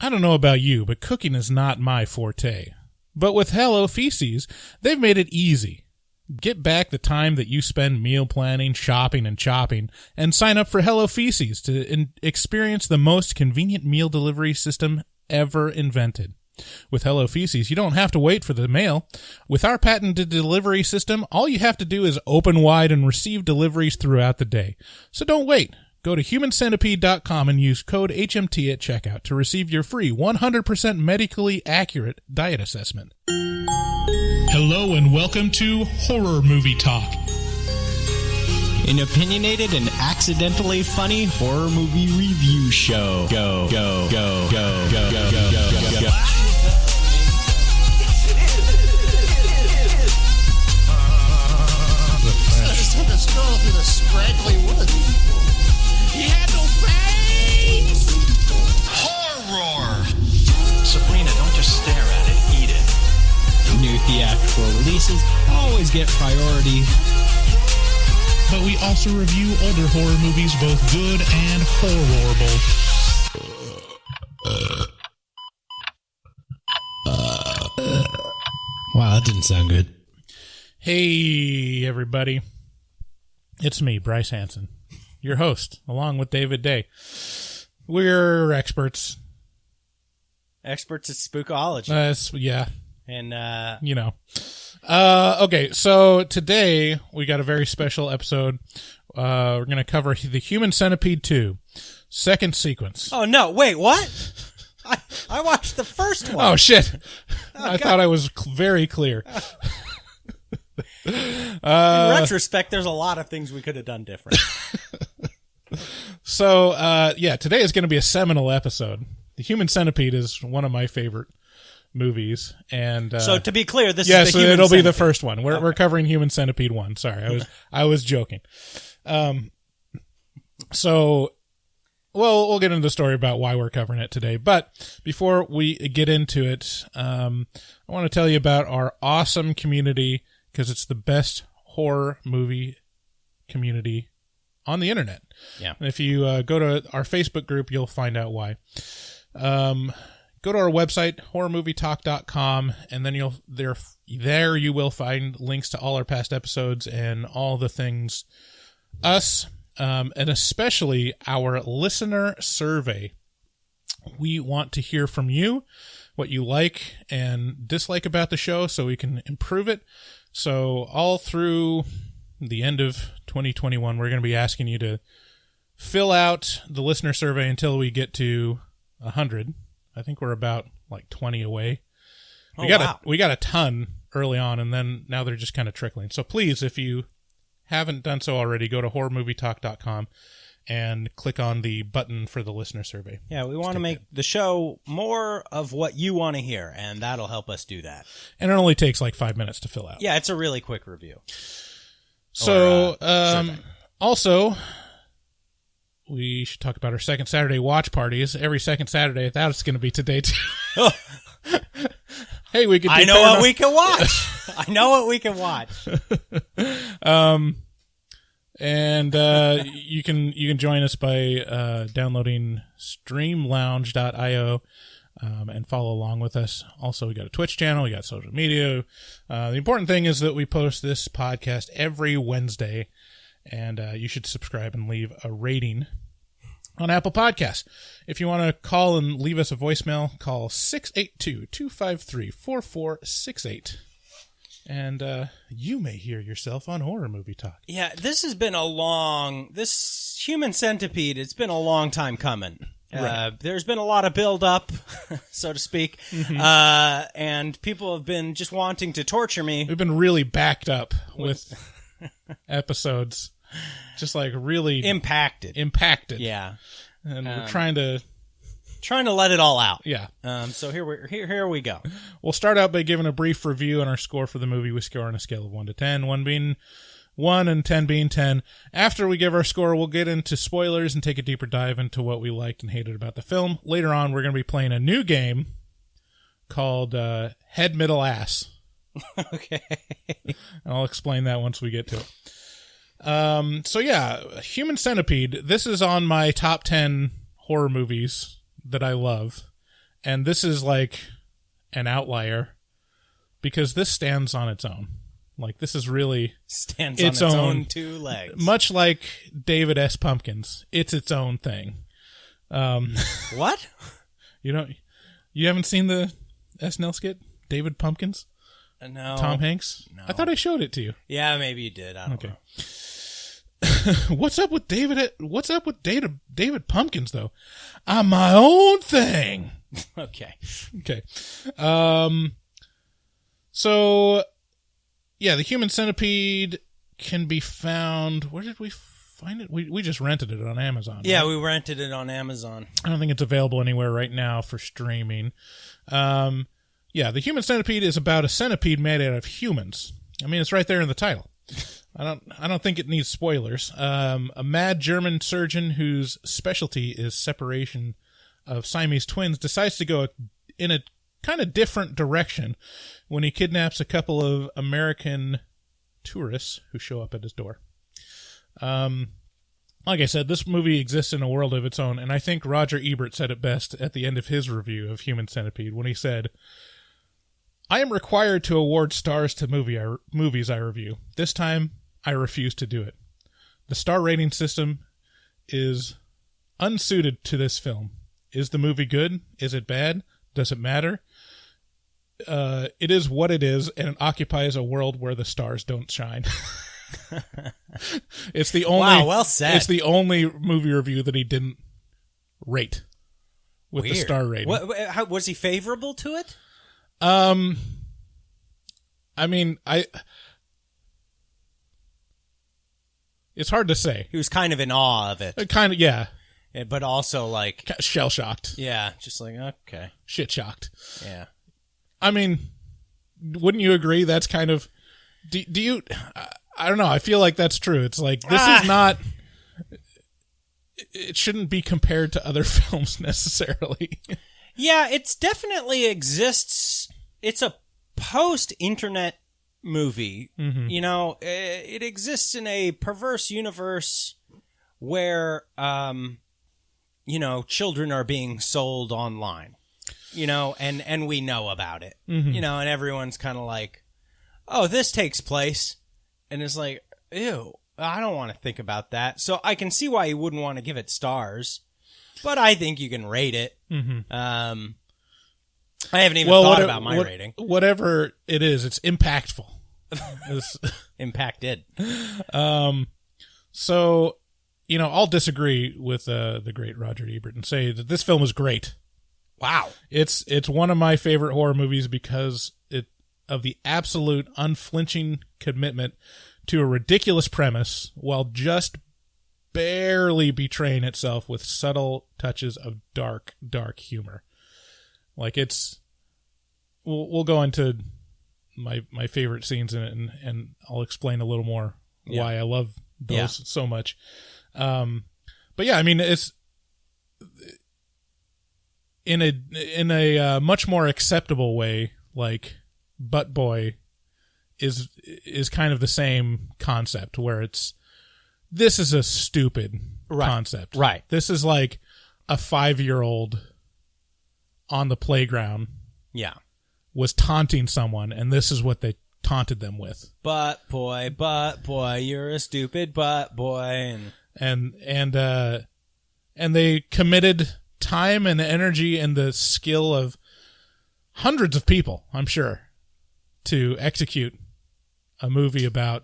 I don't know about you, but cooking is not my forte. But with Hello Feces, they've made it easy. Get back the time that you spend meal planning, shopping, and chopping, and sign up for Hello Feces to experience the most convenient meal delivery system ever invented. With Hello Feces, you don't have to wait for the mail. With our patented delivery system, all you have to do is open wide and receive deliveries throughout the day. So don't wait. Go to humancentipede.com and use code HMT at checkout to receive your free 100% medically accurate diet assessment. Hello and welcome to Horror Movie Talk. An opinionated and accidentally funny horror movie review show. Go, go, go, go, go, go, go, go, go. I just took a stroll through the scraggly woods. He had no face! Horror! Sabrina, don't just stare at it, eat it. New theatrical releases always get priority. But we also review older horror movies, both good and horrible. Wow, that didn't sound good. Hey, everybody. It's me, Bryce Hanson, your host, along with David Day. We're experts. Experts at spookology. Yeah. And, okay, so today we got a very special episode. We're going to cover the Human Centipede 2, second sequence. Oh, no, wait, what? I watched the first one. Oh, shit. I thought I was very clear. In retrospect, there's a lot of things we could have done different. So, today is going to be a seminal episode. The Human Centipede is one of my favorite movies, and so to be clear, this is the Human Centipede. It'll be the first one. We're covering Human Centipede 1. Sorry, I was joking. So, well, we'll get into the story about why we're covering it today. But before we get into it, I want to tell you about our awesome community, because it's the best horror movie community on the internet. Yeah. And if you go to our Facebook group, you'll find out why. Go to our website, horrormovietalk.com, and then you will find links to all our past episodes and all the things us, and especially our listener survey. We want to hear from you, what you like and dislike about the show, so we can improve it. So all through the end of 2021, we're going to be asking you to fill out the listener survey until we get to 100. I think we're about like 20 away. We got a ton early on, and then now they're just kind of trickling. So please, if you haven't done so already, go to horrormovietalk.com and click on the button for the listener survey. Yeah, we want to make the show more of what you want to hear, and that'll help us do that. And it only takes like 5 minutes to fill out. Yeah, it's a really quick review. So, also, we should talk about our second Saturday watch parties. Every second Saturday, that's going to be today, too. Hey, we could. I know what we can watch. I know what we can watch. And you can join us by downloading streamlounge.io and follow along with us. Also, we got a Twitch channel, we got social media. The important thing is that we post this podcast every Wednesday, and you should subscribe and leave a rating on Apple Podcasts. If you want to call and leave us a voicemail, call 682-253-4468. And you may hear yourself on Horror Movie Talk. Yeah, this Human Centipede, it's been a long time coming. Right. There's been a lot of build-up, so to speak, and people have been just wanting to torture me. We've been really backed up with episodes, just like really impacted. Yeah, and we're trying to let it all out. Yeah. So here we go. We'll start out by giving a brief review on our score for the movie. We score on a scale of 1 to 10, 1 being 1 and 10 being 10. After we give our score, we'll get into spoilers and take a deeper dive into what we liked and hated about the film. Later on, we're going to be playing a new game called Head, Middle, Ass. Okay. And I'll explain that once we get to it. So yeah, Human Centipede. This is on my top 10 horror movies that I love. And this is like an outlier because this stands on its own. Like, this is really Stands on its own two legs. Much like David S. Pumpkins, it's its own thing. What? You haven't seen the SNL skit, David Pumpkins? No. Tom Hanks? No. I thought I showed it to you. Yeah, maybe you did. I don't know. What's up with David Pumpkins, though? I'm my own thing. Okay. So, yeah, the Human Centipede can be found. Where did we find it? We just rented it on Amazon. Yeah, right? we rented it on Amazon. I don't think it's available anywhere right now for streaming. Yeah, the Human Centipede is about a centipede made out of humans. I mean, it's right there in the title. I don't think it needs spoilers. A mad German surgeon whose specialty is separation of Siamese twins decides to go in a kind of different direction when he kidnaps a couple of American tourists who show up at his door. Like I said, this movie exists in a world of its own, and I think Roger Ebert said it best at the end of his review of Human Centipede when he said, "I am required to award stars to movies I review. This time, I refuse to do it. The star rating system is unsuited to this film. Is the movie good? Is it bad? Does it matter? It is what it is, and it occupies a world where the stars don't shine." It's the only. Wow, well said. It's the only movie review that he didn't rate with the star rating. How, was he favorable to it? I mean, it's hard to say. He was kind of in awe of it. Kind of, yeah. But also like Shell shocked. Yeah, just like, okay. Shit shocked. Yeah. I mean, wouldn't you agree that's kind of, do you, I don't know, I feel like that's true. It's like, this is not, it shouldn't be compared to other films necessarily. Yeah, it's definitely exists. It's a post-internet movie. Mm-hmm. You know, it exists in a perverse universe where, you know, children are being sold online, you know, and we know about it, Mm-hmm. you know, and everyone's kind of like, oh, this takes place. And it's like, ew, I don't want to think about that. So I can see why you wouldn't want to give it stars, but I think you can rate it. Mm-hmm. I haven't even thought about my rating. Whatever it is, it's impactful. Impacted. So, you know, I'll disagree with the great Roger Ebert and say that this film is great. Wow. It's one of my favorite horror movies because of the absolute unflinching commitment to a ridiculous premise while just barely betraying itself with subtle touches of dark humor. Like, it's, we'll go into my favorite scenes in it, and I'll explain a little more why I love those so much. But yeah, I mean, it's in a much more acceptable way. Like, Butt Boy is kind of the same concept where this is a stupid concept. Right. This is like a 5-year-old on the playground. Yeah. Was taunting someone, and this is what they taunted them with. Butt boy, you're a stupid butt boy. And they committed time and energy and the skill of hundreds of people, I'm sure, to execute a movie about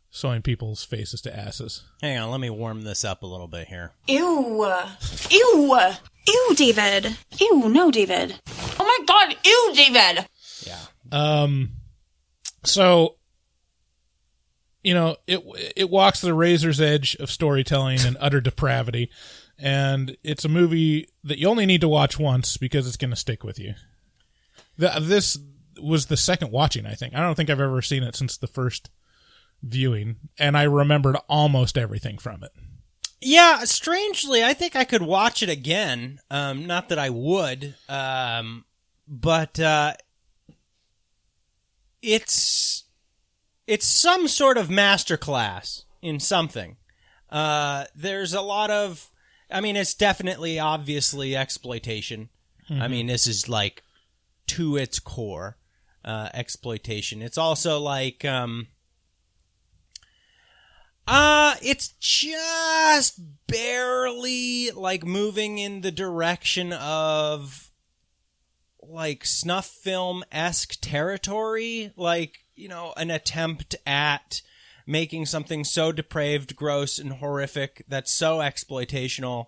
sewing people's faces to asses. Hang on, let me warm this up a little bit here. Ew, David. Ew, no, David. Oh my God, ew, David. Yeah. So, you know, it walks the razor's edge of storytelling and utter depravity, and it's a movie that you only need to watch once because it's going to stick with you. This was the second watching, I think. I don't think I've ever seen it since the first viewing, and I remembered almost everything from it. Yeah, strangely, I think I could watch it again. Not that I would, but it's some sort of masterclass in something. There's a lot of, I mean, it's definitely, obviously, exploitation. I mean, this is like to its core exploitation. It's also like it's just barely like moving in the direction of like snuff film-esque territory, like, you know, an attempt at making something so depraved, gross, and horrific that's so exploitational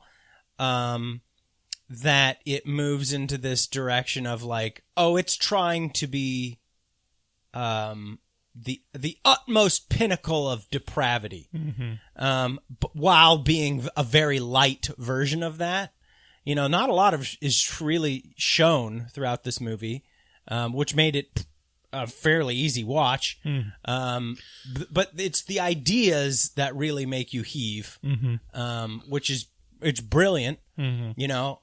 that it moves into this direction of like, oh, it's trying to be the utmost pinnacle of depravity, but while being a very light version of that. You know, not a lot of is really shown throughout this movie, which made it a fairly easy watch. But it's the ideas that really make you heave, which is it's brilliant. You know,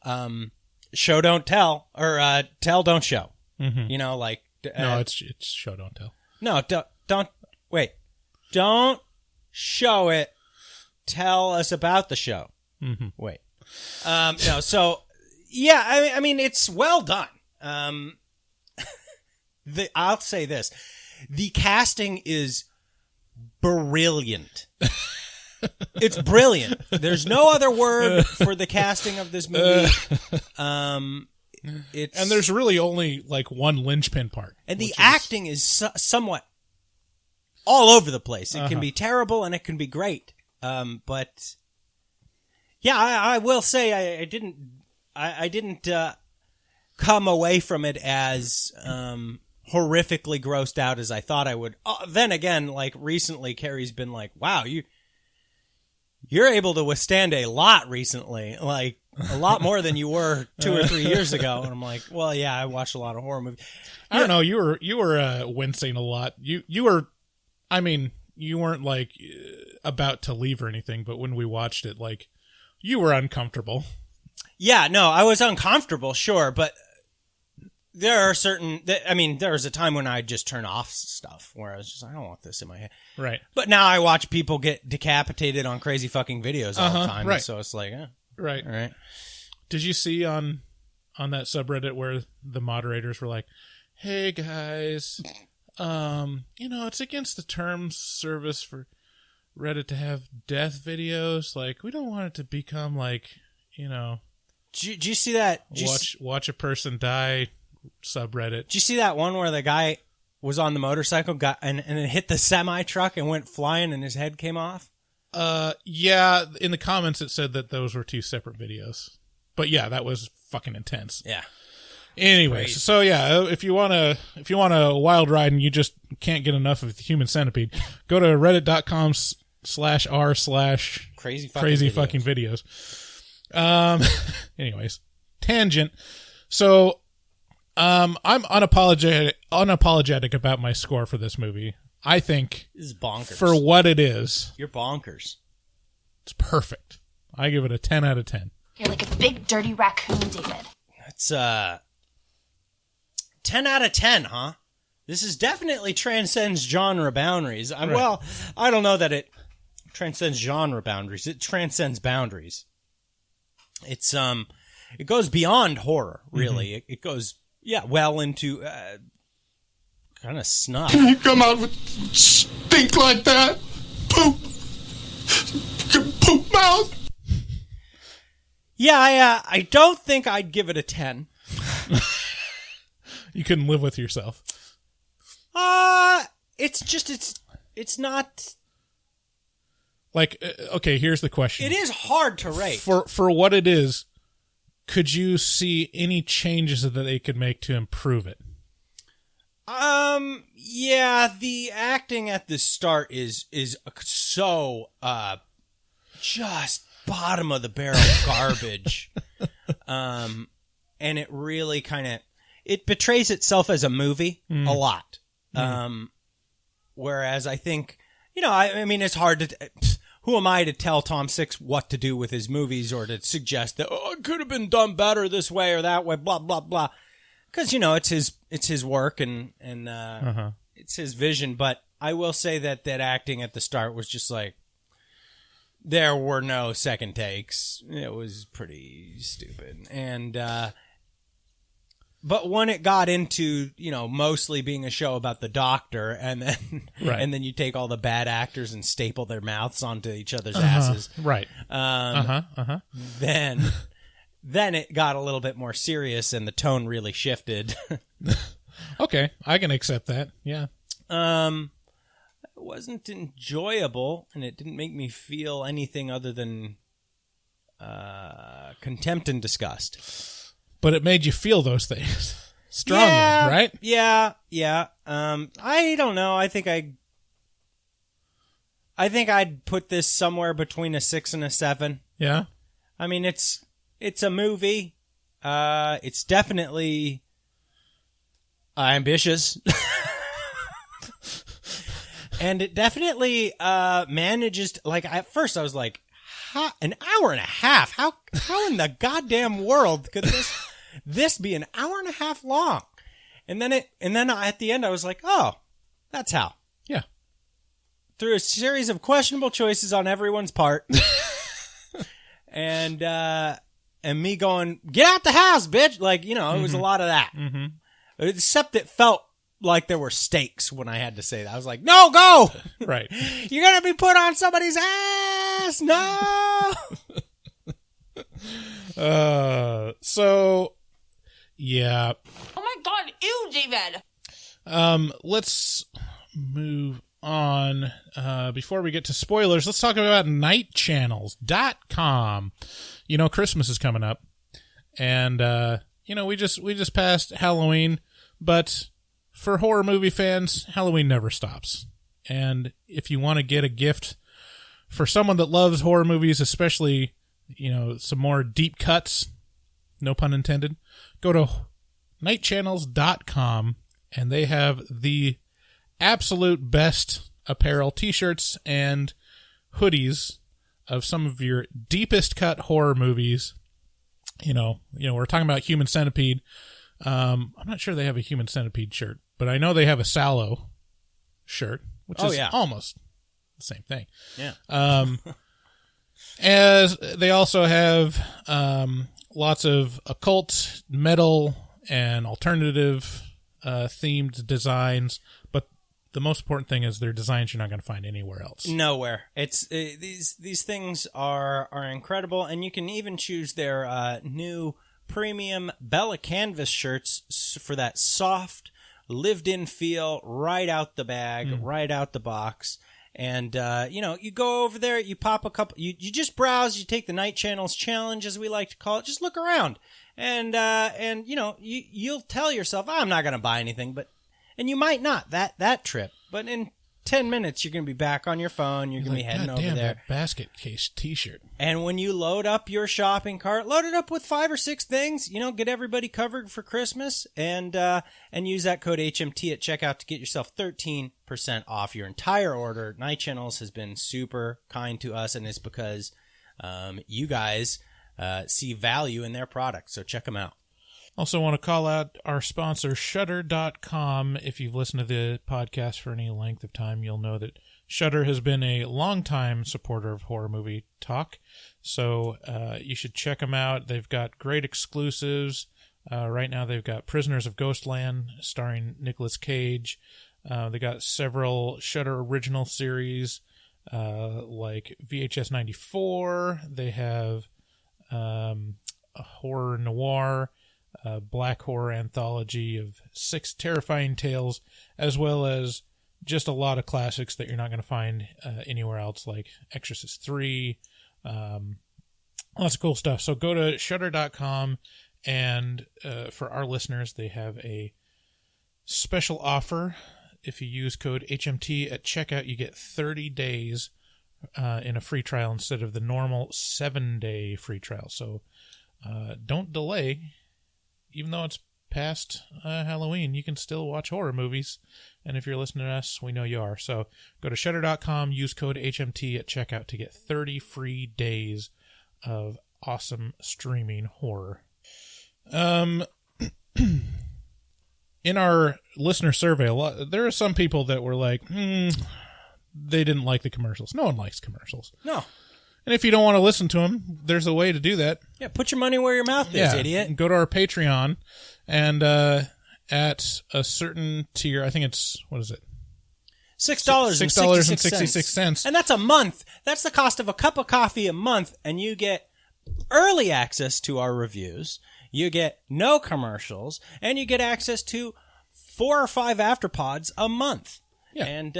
show don't tell, or tell don't show. You know, like No, it's show don't tell. No, don't wait. Don't show it. Tell us about the show. Wait. No, so yeah, I mean, it's well done. I'll say this: the casting is brilliant. It's brilliant. There's no other word for the casting of this movie. And there's really only like one linchpin part, and the acting is somewhat all over the place. It can be terrible and it can be great. But yeah, I will say I didn't come away from it as horrifically grossed out as I thought I would. Then again, like recently, Carrie's been like, "Wow, you're able to withstand a lot recently, like a lot more than you were 2 or 3 years ago." And I'm like, "Well, yeah, I watched a lot of horror movies." I don't know. You were wincing a lot. You were. I mean, you weren't like about to leave or anything, but when we watched it, like, you were uncomfortable. Yeah, no, I was uncomfortable, sure, but there are there was a time when I'd just turn off stuff where I was just, I don't want this in my head. Right. But now I watch people get decapitated on crazy fucking videos all the time, right. So it's like, right. All right. Did you see on that subreddit where the moderators were like, "Hey guys, you know, it's against the terms service for Reddit to have death videos. Like, we don't want it to become like, you know, do you see that? Watch a person die subreddit. Did you see that one where the guy was on the motorcycle and it hit the semi truck and went flying and his head came off? Yeah. In the comments, it said that those were 2 separate videos. But yeah, that was fucking intense. Yeah. Anyways, so yeah, if you want a wild ride and you just can't get enough of the Human Centipede, go to reddit.com/r/crazy fucking videos. Anyways, tangent. So, I'm unapologetic about my score for this movie. I think this is bonkers for what it is. You're bonkers. It's perfect. I give it a 10 out of 10. You're like a big dirty raccoon, David. That's 10 out of 10, huh? This is definitely transcends genre boundaries. Right. Well, I don't know that it transcends genre boundaries. It transcends boundaries. It's it goes beyond horror, really. It goes well into kind of snuff. Can you come out with stink like that? Poop mouth. Yeah, I don't think I'd give it a 10. You couldn't live with yourself. It's not like, okay, here's the question. It is hard to rate. For what it is, could you see any changes that they could make to improve it? Yeah, the acting at the start is so just bottom of the barrel garbage. And it really it betrays itself as a movie a lot. Whereas I think, you know, I mean, it's hard to, who am I to tell Tom Six what to do with his movies or to suggest that, it could have been done better this way or that way, blah, blah, blah. Cause, you know, it's his work and it's his vision. But I will say that acting at the start was just like, there were no second takes. It was pretty stupid. And, But when it got into, mostly being a show about the doctor, and then Right. and then you take all the bad actors and staple their mouths onto each other's asses, Right. then it got a little bit more serious, and the tone really shifted. Okay, I can accept that. Yeah. It wasn't enjoyable, and it didn't make me feel anything other than contempt and disgust. But it made you feel those things strongly, right? Yeah. I don't know. I think I'd put this somewhere between a 6 and a 7. Yeah. I mean, it's a movie. It's definitely ambitious. And it definitely manages to, like, at first I was like, an hour and a half? How in the goddamn world could this be an hour and a half long? And then at the end I was like, oh, that's how. Yeah. Through a series of questionable choices on everyone's part. and me going, get out the house, bitch. Like, it was a lot of that. Mm-hmm. Except it felt like there were stakes when I had to say that. I was like, no, go! Right. You're going to be put on somebody's ass! No! So, yeah. Oh my god, ew, David. Let's move on. Before we get to spoilers, let's talk about nightchannels.com. Christmas is coming up. And, we just passed Halloween, but for horror movie fans, Halloween never stops. And if you want to get a gift for someone that loves horror movies, especially, some more deep cuts, no pun intended, go to nightchannels.com and they have the absolute best apparel, t-shirts and hoodies of some of your deepest cut horror movies. We're talking about Human Centipede. I'm not sure they have a Human Centipede shirt, but I know they have a Sallow shirt, which is almost the same thing. Yeah. As they also have lots of occult, metal, and alternative themed designs, but the most important thing is their designs you're not going to find anywhere else. Nowhere. It's these things are incredible, and you can even choose their new premium Bella Canvas shirts for that soft, lived-in feel right out the bag, right out the box. And, you go over there, you pop a couple, you just browse, you take the Night Channels Challenge, as we like to call it, just look around. And you'll tell yourself, I'm not going to buy anything, and you might not that trip, but in 10 minutes, you're going to be back on your phone. You're going to be heading over there. That basket case t-shirt. And when you load up your shopping cart, load it up with 5 or 6 things, get everybody covered for Christmas, and use that code HMT at checkout to get yourself 13% off your entire order. Night Channels has been super kind to us, and it's because you guys see value in their product, so check them out. Also want to call out our sponsor, Shudder.com. If you've listened to the podcast for any length of time, you'll know that Shudder has been a longtime supporter of horror movie talk. So you should check them out. They've got great exclusives. Right now they've got Prisoners of Ghostland starring Nicolas Cage. They got several Shudder original series like VHS 94. They have a horror noir, black horror anthology of 6 terrifying tales, as well as just a lot of classics that you're not going to find anywhere else, like Exorcist 3, lots of cool stuff. So go to Shudder.com, and for our listeners, they have a special offer. If you use code HMT at checkout, you get 30 days in a free trial instead of the normal 7-day free trial. So don't delay. Even though it's past Halloween, you can still watch horror movies. And if you're listening to us, we know you are. So go to Shudder.com, use code HMT at checkout to get 30 free days of awesome streaming horror. In our listener survey, there are some people that were like, they didn't like the commercials. No one likes commercials. No. And if you don't want to listen to them, there's a way to do that. Yeah, put your money where your mouth is, idiot. Go to our Patreon, and at a certain tier, I think it's, what is it? $6.66. And that's a month. That's the cost of a cup of coffee a month, and you get early access to our reviews. You get no commercials, and you get access to 4 or 5 afterpods a month. Yeah. And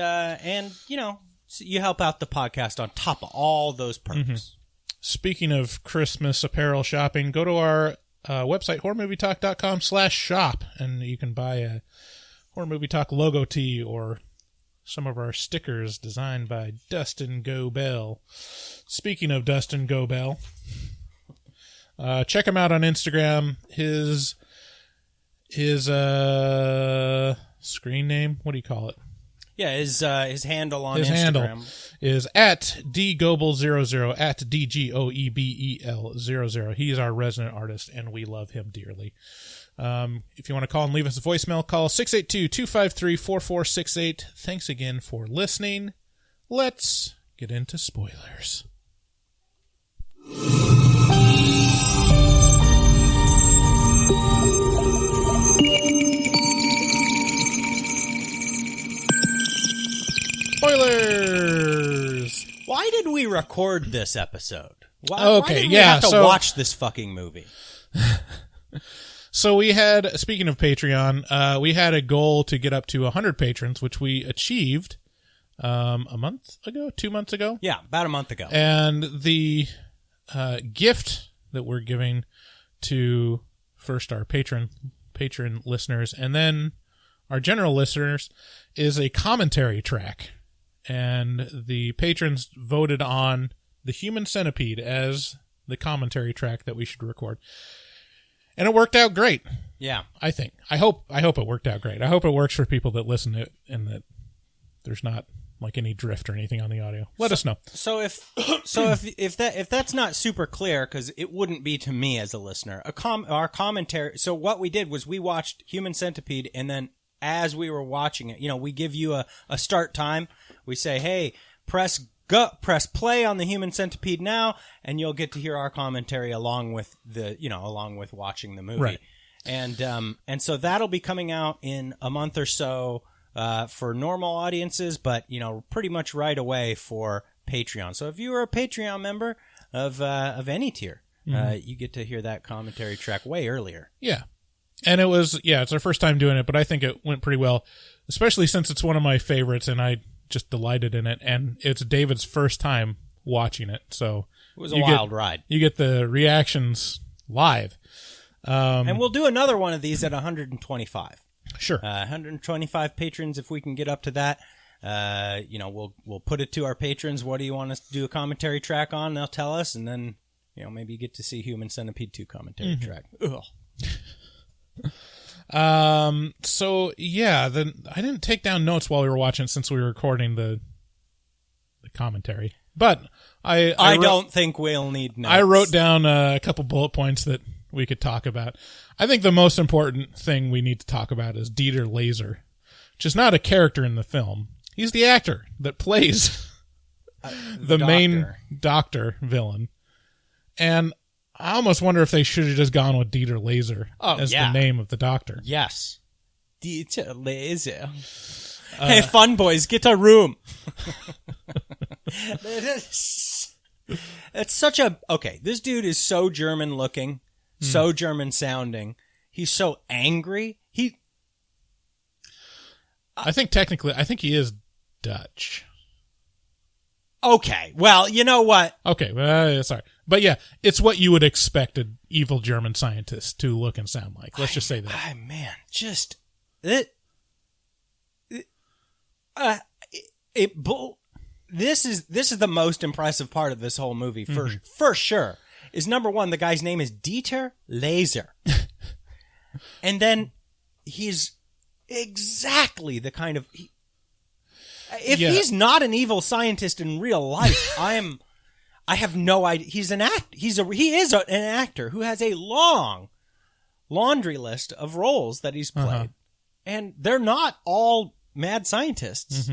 you know, you help out the podcast on top of all those perks. Mm-hmm. Speaking of Christmas apparel shopping, go to our website, horrormovietalk.com/shop, and you can buy a Horror Movie Talk logo tee or some of our stickers designed by Dustin Gobel. Speaking of Dustin Gobel, check him out on Instagram. His screen name, what do you call it? Yeah, his handle on his Instagram handle is at dgobel00, at DGOEBEL00. He is our resident artist, and we love him dearly. If you want to call and leave us a voicemail, call 682-253-4468. Thanks again for listening. Let's get into spoilers. Spoilers! Why did we record this episode? Why did we have to watch this fucking movie? So we had, speaking of Patreon, we had a goal to get up to 100 patrons, which we achieved a month ago, 2 months ago. Yeah, about a month ago. And the gift that we're giving to first our patron listeners and then our general listeners is a commentary track. And the patrons voted on the Human Centipede as the commentary track that we should record. And it worked out great. Yeah. I think. I hope it worked out great. I hope it works for people that listen to it and that there's not like any drift or anything on the audio. Let us know. So if that's not super clear, because it wouldn't be to me as a listener, our commentary. So what we did was we watched Human Centipede, and then as we were watching it, you know, we give you a start time. We say, hey, press play on the Human Centipede now, and you'll get to hear our commentary along with watching the movie. Right. And so that'll be coming out in a month or so for normal audiences, but you know, pretty much right away for Patreon. So if you are a Patreon member of any tier, you get to hear that commentary track way earlier. Yeah. And it's our first time doing it, but I think it went pretty well, especially since it's one of my favorites and I just delighted in it, and it's David's first time watching it, so it was a wild ride. You get the reactions live, and we'll do another one of these at 125. Sure, 125 patrons. If we can get up to that, we'll put it to our patrons. What do you want us to do a commentary track on? They'll tell us, and then maybe you get to see Human Centipede 2 commentary track. Ugh. So yeah, then I didn't take down notes while we were watching since we were recording the commentary, but I don't think we'll need notes. I wrote down a couple bullet points that we could talk about. I think the most important thing we need to talk about is Dieter Laser, which is not a character in the film. He's the actor that plays the main doctor villain. And I almost wonder if they should have just gone with Dieter Laser as the name of the doctor. Yes. Dieter Laser. Hey, fun boys, get a room. It's such a... Okay, this dude is so German looking, so German sounding. He's so angry. I think he is Dutch. Okay, well, you know what? Okay, sorry. But yeah, it's what you would expect an evil German scientist to look and sound like. Let's just say that. Man, this is the most impressive part of this whole movie for sure. Is number one, the guy's name is Dieter Laser. And then he's exactly the kind of... he's not an evil scientist in real life, I have no idea. He is an actor who has a long laundry list of roles that he's played, and they're not all mad scientists.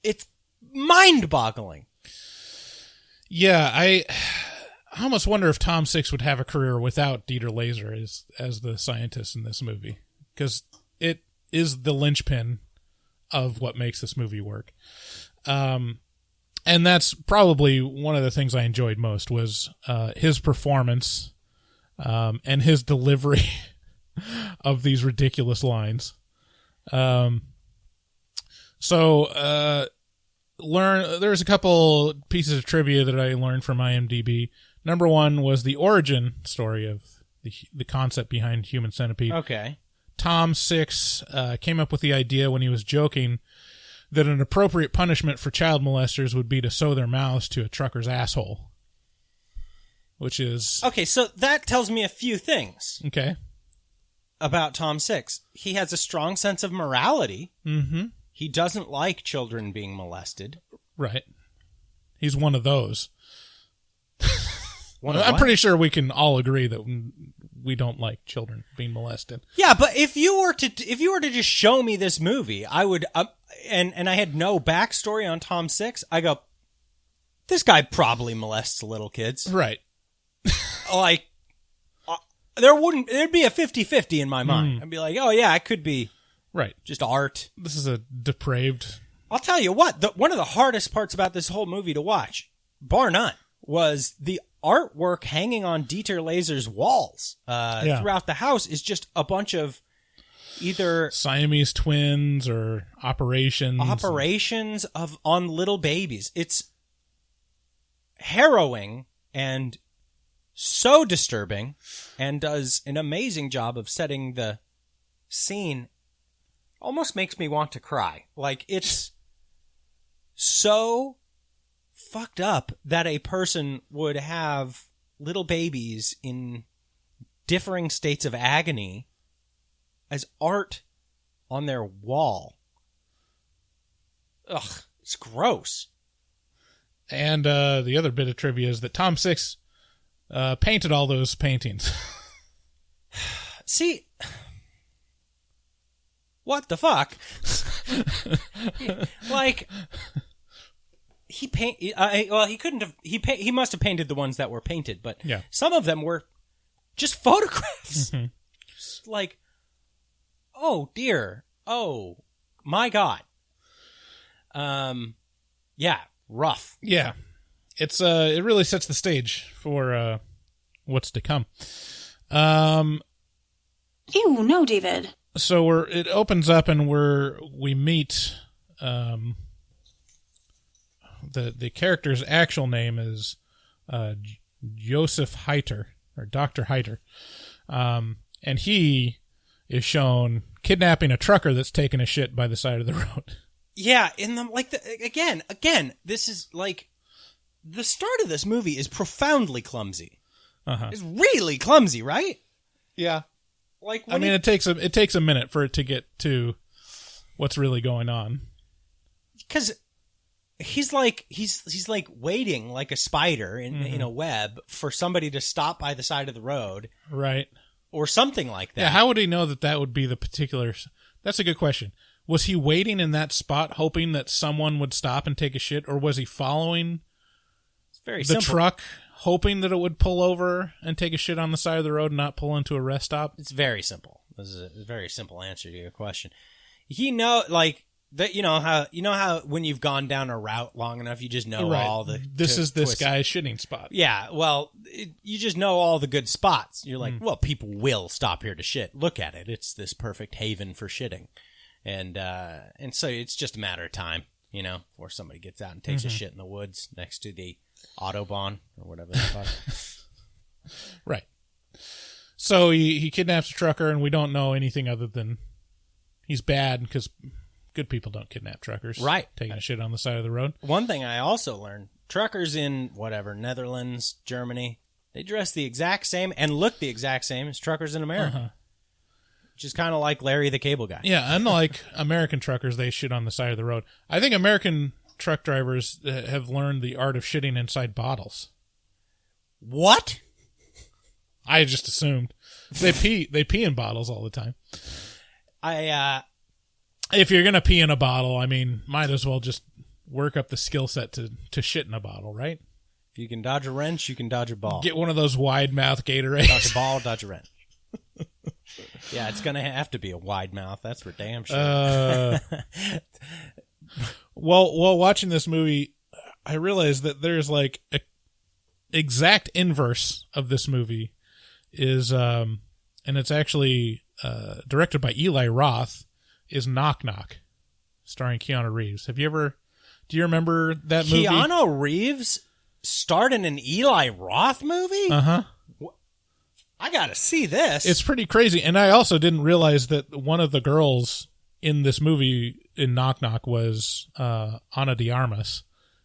It's mind-boggling. Yeah, I almost wonder if Tom Six would have a career without Dieter Laser as the scientist in this movie, because it is the linchpin of what makes this movie work. And that's probably one of the things I enjoyed most was his performance and his delivery of these ridiculous lines. There's a couple pieces of trivia that I learned from IMDb. Number one was the origin story of the concept behind Human Centipede. Okay. Tom Six came up with the idea when he was joking that an appropriate punishment for child molesters would be to sew their mouths to a trucker's asshole. Which is... Okay, so that tells me a few things. Okay. About Tom Six. He has a strong sense of morality. Mm-hmm. He doesn't like children being molested. Right. He's one of those. One of I'm what? pretty sure we can all agree that we don't like children being molested. Yeah, but if you were to just show me this movie, I would and I had no backstory on Tom Six, I go, this guy probably molests little kids. Right. Like there'd be a 50-50 in my mind. I'd be like, "Oh yeah, it could be Right. just art." This is a depraved... I'll tell you what, one of the hardest parts about this whole movie to watch, bar none, was the artwork hanging on Dieter Laser's walls throughout the house is just a bunch of either Siamese twins or operations on little babies. It's harrowing and so disturbing, and does an amazing job of setting the scene. Almost makes me want to cry. Like, it's so fucked up that a person would have little babies in differing states of agony as art on their wall. Ugh, it's gross. And the other bit of trivia is that Tom Six painted all those paintings. See, what the fuck? Like, he couldn't have. He must have painted the ones that were painted, but Yeah. some of them were just photographs. Just like, oh dear, oh my god. Yeah, rough. Yeah. It's it really sets the stage for what's to come. Ew, no, David. So it opens up and we meet the character's actual name is Joseph Heiter, or Dr. Heiter. And he is shown kidnapping a trucker that's taking a shit by the side of the road. Yeah, again, this is like the start of this movie is profoundly clumsy. Uh-huh. It's really clumsy, right? Yeah. Like, I mean, it takes a minute for it to get to what's really going on. Because he's like waiting like a spider in a web for somebody to stop by the side of the road, Right. or something like that. Yeah, how would he know that would be the particular... That's a good question. Was he waiting in that spot hoping that someone would stop and take a shit, or was he following It's very the simple. truck hoping that it would pull over and take a shit on the side of the road and not pull into a rest stop? It's very simple. This is a very simple answer to your question. You know how when you've gone down a route long enough, you just know all the... This is this twists. guy's shitting spot. Yeah, well, you just know all the good spots. You're like, well, people will stop here to shit. Look at it. It's this perfect haven for shitting. And so it's just a matter of time, before somebody gets out and takes a shit in the woods next to the Autobahn or whatever the fuck. Right. So he kidnaps a trucker, and we don't know anything other than he's bad, because good people don't kidnap truckers. Right. Taking a shit on the side of the road. One thing I also learned, truckers in Netherlands, Germany, they dress the exact same and look the exact same as truckers in America. Uh-huh. Which is kind of like Larry the Cable Guy. Yeah, unlike American truckers, they shit on the side of the road. I think American truck drivers have learned the art of shitting inside bottles. What? I just assumed. They pee in bottles all the time. If you're going to pee in a bottle, I mean, might as well just work up the skill set to shit in a bottle, right? If you can dodge a wrench, you can dodge a ball. Get one of those wide mouth Gatorades. Dodge a ball, dodge a wrench. Yeah, it's gonna have to be a wide mouth. That's for damn sure. While watching this movie, I realized that there's like a exact inverse of this movie is, and it's actually directed by Eli Roth, is Knock Knock, starring Keanu Reeves. Do you remember that movie? Keanu Reeves starred in an Eli Roth movie? Uh-huh. I gotta see this. It's pretty crazy. And I also didn't realize that one of the girls in this movie in Knock Knock was Ana de Armas,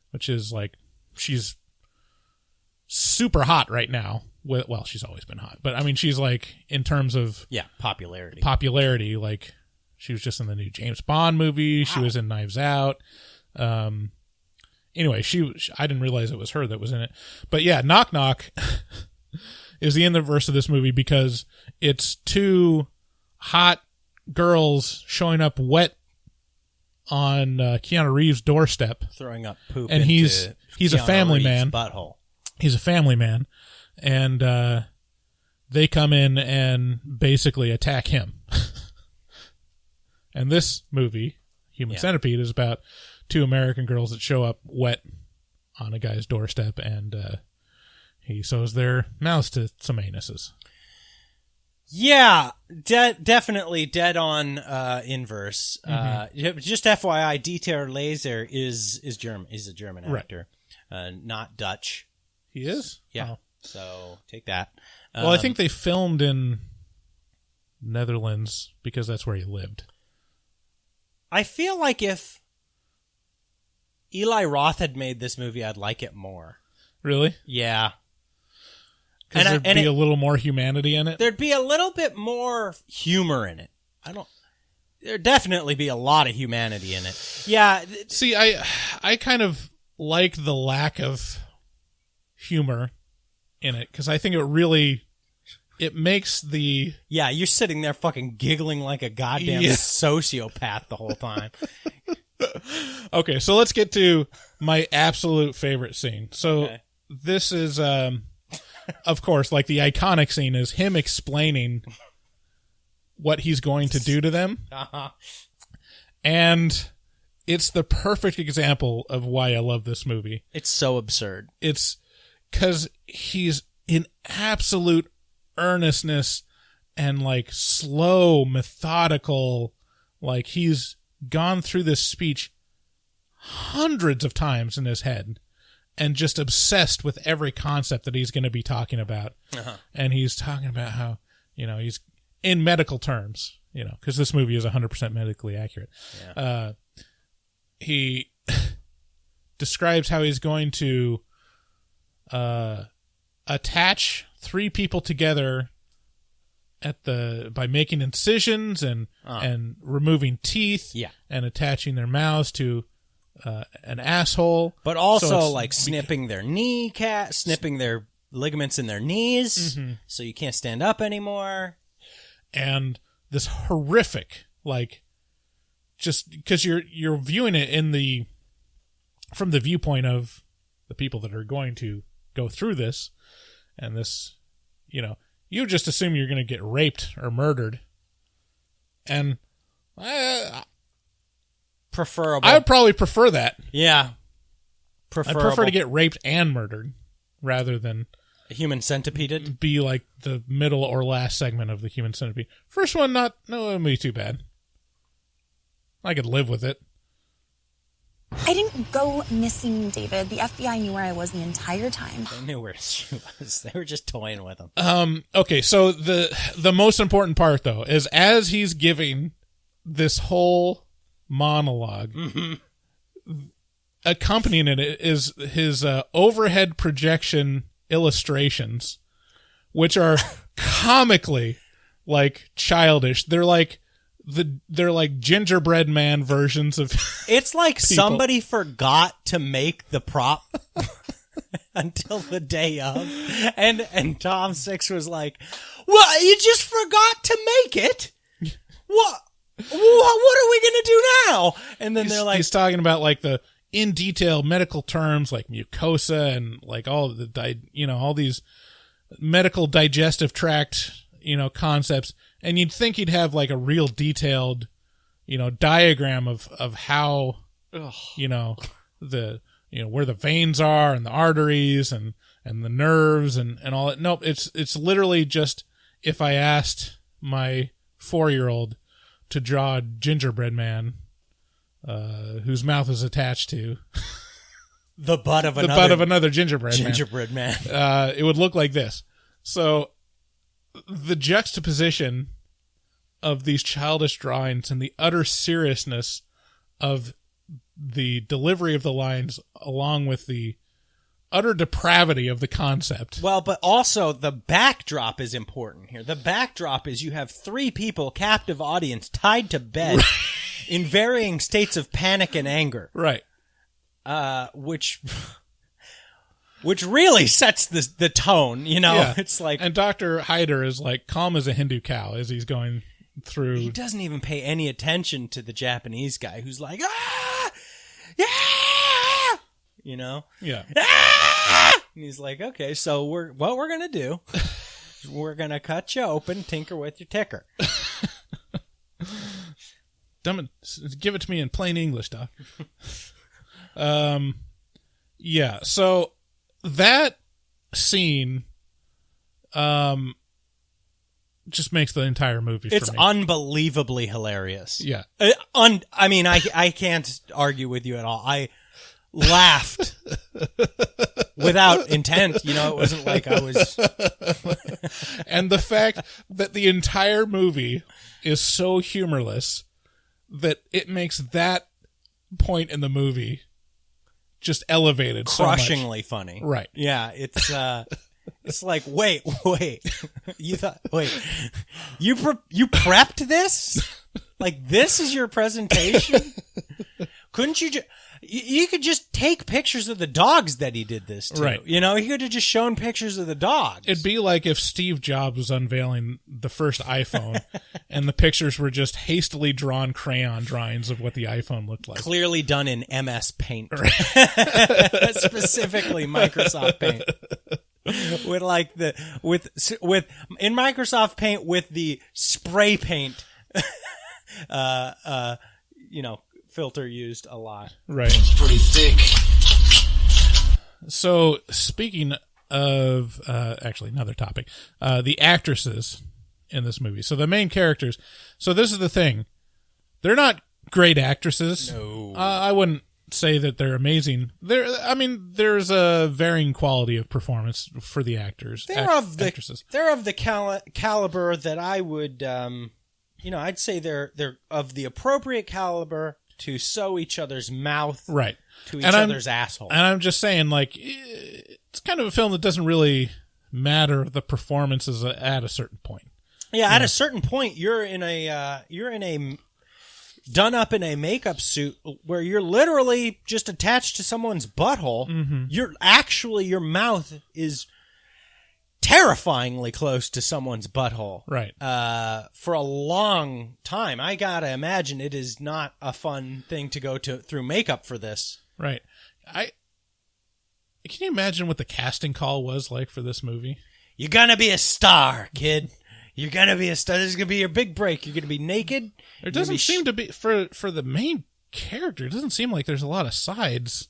which is like, she's super hot right now. Well, she's always been hot. But I mean, she's like, in terms of popularity, like, she was just in the new James Bond movie. Wow. She was in Knives Out. Anyway, I didn't realize it was her that was in it. But yeah, Knock Knock is the inverse of this movie because it's two hot girls showing up wet on Keanu Reeves' doorstep, throwing up poop, and he's Keanu a family Reeves' man. Butthole. He's a family man, and they come in and basically attack him. And this movie, Human Centipede, is about two American girls that show up wet on a guy's doorstep, and he sews their mouths to some anuses. Yeah, definitely dead on inverse. Just FYI, Dieter Laser is German. He's a German actor, not Dutch. He is? Yeah. Oh. So take that. Well, I think they filmed in Netherlands because that's where he lived. I feel like if Eli Roth had made this movie, I'd like it more. Really? Yeah. Because there'd be a little more humanity in it? There'd be a little bit more humor in it. There'd definitely be a lot of humanity in it. Yeah. See, I kind of like the lack of humor in it because I think it makes the... Yeah, you're sitting there fucking giggling like a goddamn sociopath the whole time. Okay, so let's get to my absolute favorite scene. So this is, of course, like the iconic scene is him explaining what he's going to do to them. And it's the perfect example of why I love this movie. It's so absurd. It's because he's in absolute earnestness and like slow, methodical, like he's gone through this speech hundreds of times in his head and just obsessed with every concept that he's going to be talking about. And he's talking about how, he's in medical terms, because this movie is 100% medically accurate. Yeah. He describes how he's going to attach three people together by making incisions and removing teeth and attaching their mouths to an asshole, but also like snipping their kneecap, snipping their ligaments in their knees, so you can't stand up anymore. And this horrific, like, just because you're viewing it from the viewpoint of the people that are going to go through this, and this, you just assume you're going to get raped or murdered. And preferable. I would probably prefer that. Yeah. I'd prefer to get raped and murdered rather than a Human Centipede. Be like the middle or last segment of the Human Centipede. First one, it wouldn't be too bad. I could live with it. I didn't go missing, David. The FBI knew where I was the entire time. They knew where she was. They were just toying with him. Okay, so the most important part, though, is as he's giving this whole monologue, accompanying it is his overhead projection illustrations, which are comically, like, childish. They're like gingerbread man versions of it's like people. Somebody forgot to make the prop until the day of, and Tom Six was like, "Well, you just forgot to make it. What are we gonna do now?" And then they're like, he's talking about like the in detail medical terms like mucosa and like all these medical digestive tract, concepts. And you'd think he'd have like a real detailed, diagram of how, where the veins are and the arteries and the nerves and all that. Nope. It's literally just, if I asked my 4-year-old to draw a gingerbread man, whose mouth is attached to the butt of another gingerbread man. It would look like this. So the juxtaposition of these childish drawings and the utter seriousness of the delivery of the lines, along with the utter depravity of the concept. Well, but also the backdrop is important here. The backdrop is you have 3 people, captive audience, tied to bed in varying states of panic and anger. Right. Which really sets the tone, Yeah. It's like... And Dr. Hyder is like calm as a Hindu cow as he's going through... He doesn't even pay any attention to the Japanese guy who's like, ah! Yeah! Yeah. Ah! And he's like, okay, so what we're going to do, we're going to cut you open, tinker with your ticker. Give it to me in plain English, Doc. Yeah, so that scene just makes the entire movie for me. It's unbelievably hilarious. Yeah. I can't argue with you at all. I laughed without intent. It wasn't like I was... And the fact that the entire movie is so humorless that it makes that point in the movie just elevated crushingly funny. Right. Yeah, it's like, wait. You prepped this? Like, this is your presentation? Couldn't you you could just take pictures of the dogs that he did this to. Right. He could have just shown pictures of the dogs. It'd be like if Steve Jobs was unveiling the first iPhone and the pictures were just hastily drawn crayon drawings of what the iPhone looked like. Clearly done in MS Paint. Right. Specifically Microsoft Paint. In Microsoft Paint with the spray paint filter used a lot. Right. It's pretty thick. So, speaking of, actually, another topic, the actresses in this movie. So, the main characters. So, this is the thing. They're not great actresses. No. I wouldn't say that they're amazing. There's a varying quality of performance for the actors. Actresses. They're of the caliber that I would, I'd say they're of the appropriate caliber to sew each other's mouth right to each other's asshole. And I'm just saying, like, it's kind of a film that doesn't really matter the performances at a certain point. Yeah, at a certain point, you're in a done up in a makeup suit where you're literally just attached to someone's butthole. Mm-hmm. Your mouth is terrifyingly close to someone's butthole. Right. For a long time. I gotta imagine it is not a fun thing to go through makeup for this. Right. Can you imagine what the casting call was like for this movie? You're gonna be a star, kid. You're gonna be a star. This is gonna be your big break. You're gonna be naked. There doesn't seem to be, for the main character, it doesn't seem like there's a lot of sides.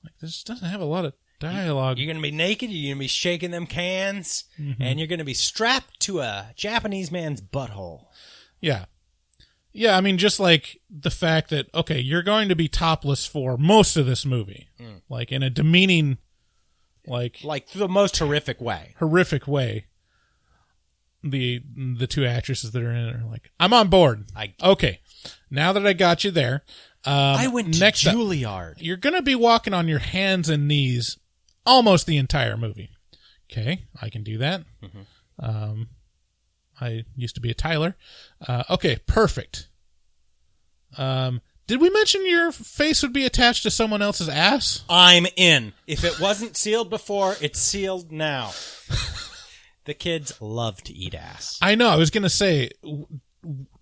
Like, this doesn't have a lot of dialogue. You're going to be naked, you're going to be shaking them cans, and you're going to be strapped to a Japanese man's butthole. Yeah. Yeah, just like the fact that, okay, you're going to be topless for most of this movie. Like, in a demeaning, like the most horrific way. The two actresses that are in it are like, I'm on board. Okay, now that I got you there. I went to next Juilliard. Up, you're going to be walking on your hands and knees almost the entire movie. Okay, I can do that. I used to be a Tyler. Okay, perfect. Did we mention your face would be attached to someone else's ass? I'm in. If it wasn't sealed before, it's sealed now. The kids love to eat ass. I know. I was going to say,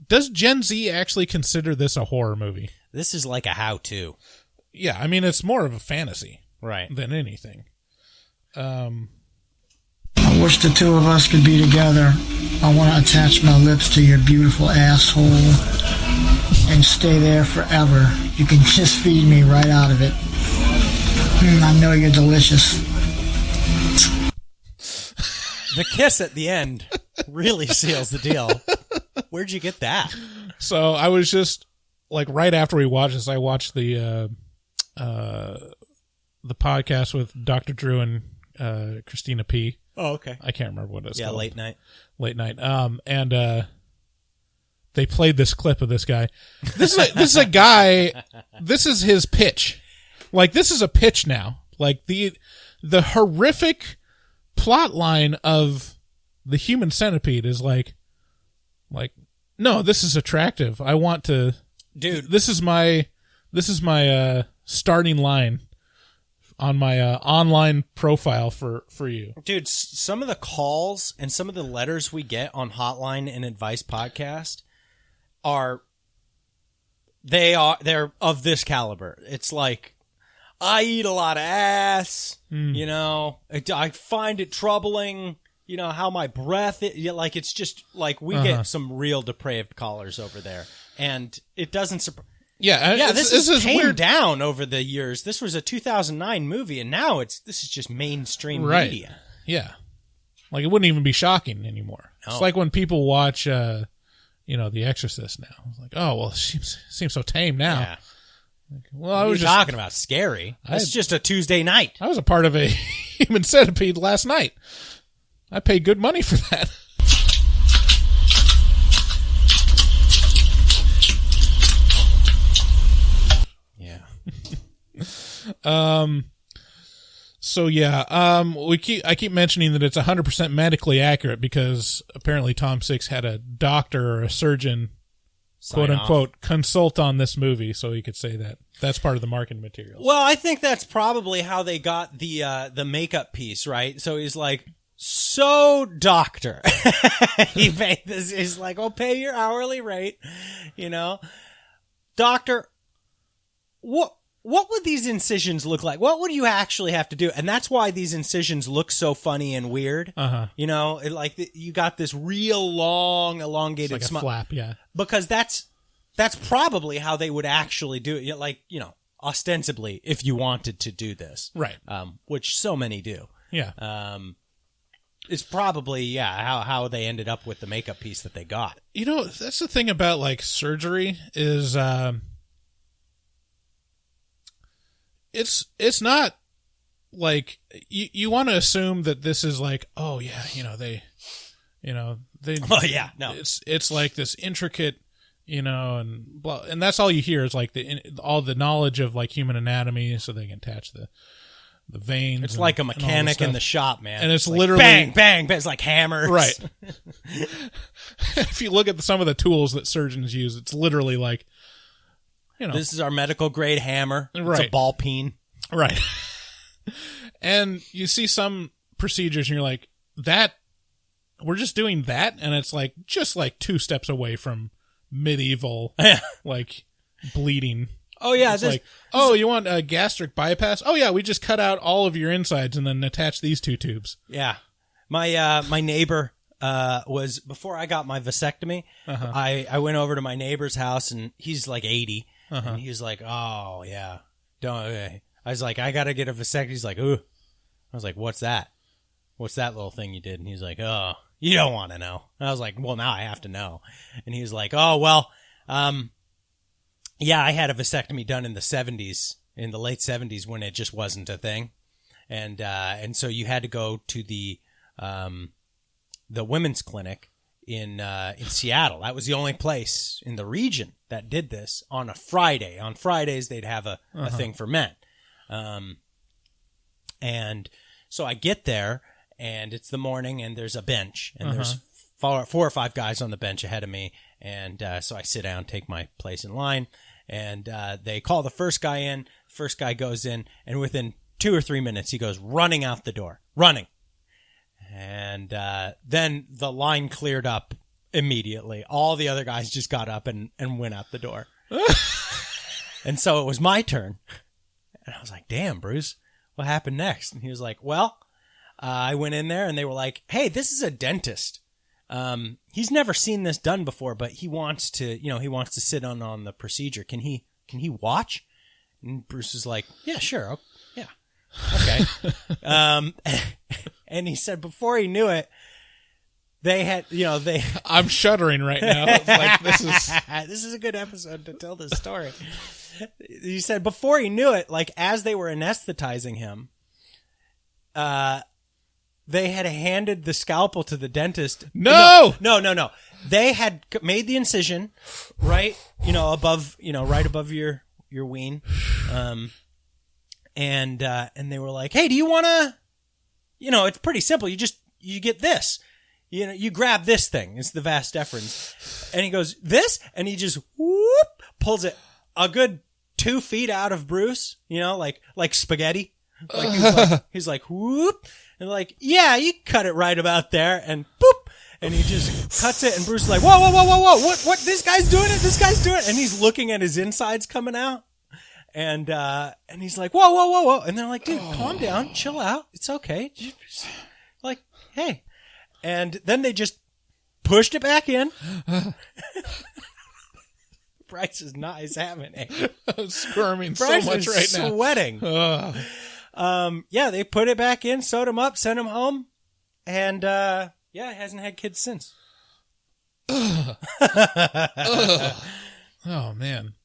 does Gen Z actually consider this a horror movie? This is like a how-to. Yeah, I mean, it's more of a fantasy Right. than anything. I wish the two of us could be together. I want to attach my lips to your beautiful asshole and stay there forever. You can just feed me right out of it. I know you're delicious. The kiss at the end really seals the deal. Where'd you get that? So I was just like, right after we watched this, I watched the podcast with Dr. Drew and Christina P. Oh, okay. I can't remember what it's called. Late night. And they played this clip of this guy. This is a guy. This is his pitch. Like, this is a pitch now. Like, the horrific plot line of the Human Centipede is like, no, this is attractive. I want to, dude. This is my starting line on my online profile for you. Dude, some of the calls and some of the letters we get on Hotline and Advice podcast they're of this caliber. It's like, I eat a lot of ass, you know, I find it troubling, you know, how my breath like, it's just like, we get some real depraved callers over there, and it doesn't surprise. Yeah, this is came weird. Down over the years. This was a 2009 movie, and now this is just mainstream media. Yeah, like, it wouldn't even be shocking anymore. No. It's like when people watch, The Exorcist now. It's like, oh well, she seems so tame now. Yeah. Like, well, I was just talking about scary. It's just a Tuesday night. I was a part of a Human Centipede last night. I paid good money for that. So yeah, I keep mentioning that it's 100% medically accurate because apparently Tom Six had a doctor or a surgeon, quote unquote, consult on this movie, so he could say that. That's part of the marketing materials. Well, I think that's probably how they got the makeup piece, right? So he's like, so doctor, he made this. He's like, I'll pay your hourly rate, you know, doctor. What would these incisions look like? What would you actually have to do? And that's why these incisions look so funny and weird. You know, you got this real long, elongated it's like a flap, yeah. Because that's probably how they would actually do it. Like, you know, ostensibly, if you wanted to do this, right? Which so many do. Yeah. It's probably how they ended up with the makeup piece that they got. You know, that's the thing about like surgery is. It's not like you want to assume that this is like, oh yeah, they oh yeah, no, it's like this intricate, and blah, and that's all you hear is like all the knowledge of like human anatomy, so they can attach the veins. It's like a mechanic in the shop, man. And it's like literally bang, bang, bang. It's like hammers, right? If you look at some of the tools that surgeons use, it's literally like. This is our medical grade hammer. Right. It's a ball peen. Right. And you see some procedures and you're like, we're just doing that? And it's like, just like 2 steps away from medieval, like, bleeding. Oh, yeah. You want a gastric bypass? Oh, yeah, we just cut out all of your insides and then attach these 2 tubes. Yeah. My neighbor... was before I got my vasectomy, I went over to my neighbor's house and he's like 80 and he was like, oh yeah, I was like, I got to get a vasectomy. He's like, ooh. I was like, what's that? What's that little thing you did? And he's like, oh, you don't want to know. And I was like, well, now I have to know. And he was like, oh, well, yeah, I had a vasectomy done in the 70s, in the late 70s when it just wasn't a thing. And so you had to go to the women's clinic in Seattle. That was the only place in the region that did this on a Friday. On Fridays, they'd have a thing for men. And so I get there, and it's the morning, and there's a bench, and there's 4 or 5 guys on the bench ahead of me. And so I sit down, take my place in line, and they call the first guy in. First guy goes in, and within 2 or 3 minutes, he goes running out the door. Running. And then the line cleared up immediately. All the other guys just got up and went out the door. And so it was my turn. And I was like, damn, Bruce, what happened next? And he was like, well, I went in there and they were like, hey, this is a dentist. He's never seen this done before, but he wants to, he wants to sit on the procedure. Can he watch? And Bruce is like, yeah, sure. Yeah. Okay. And he said before he knew it, they had, I'm shuddering right now. It's like, this is a good episode to tell this story. He said before he knew it, like as they were anesthetizing him, they had handed the scalpel to the dentist. No. They had made the incision right, above, right above your ween. And they were like, hey, do you want to, it's pretty simple. You get this, you grab this thing. It's the vas deferens. And he goes, this, and he just pulls it a good 2 feet out of Bruce, like spaghetti. Like he's like, whoop. And like, yeah, you cut it right about there, and boop. And he just cuts it, and Bruce is like, whoa. What? This guy's doing it. And he's looking at his insides coming out. And he's like, whoa. And they're like, dude, calm down, chill out. It's okay. Like, hey. And then they just pushed it back in. Bryce is not having it. I'm squirming Bryce so much right now. Sweating. They put it back in, sewed him up, sent him home. And, hasn't had kids since. Oh, man.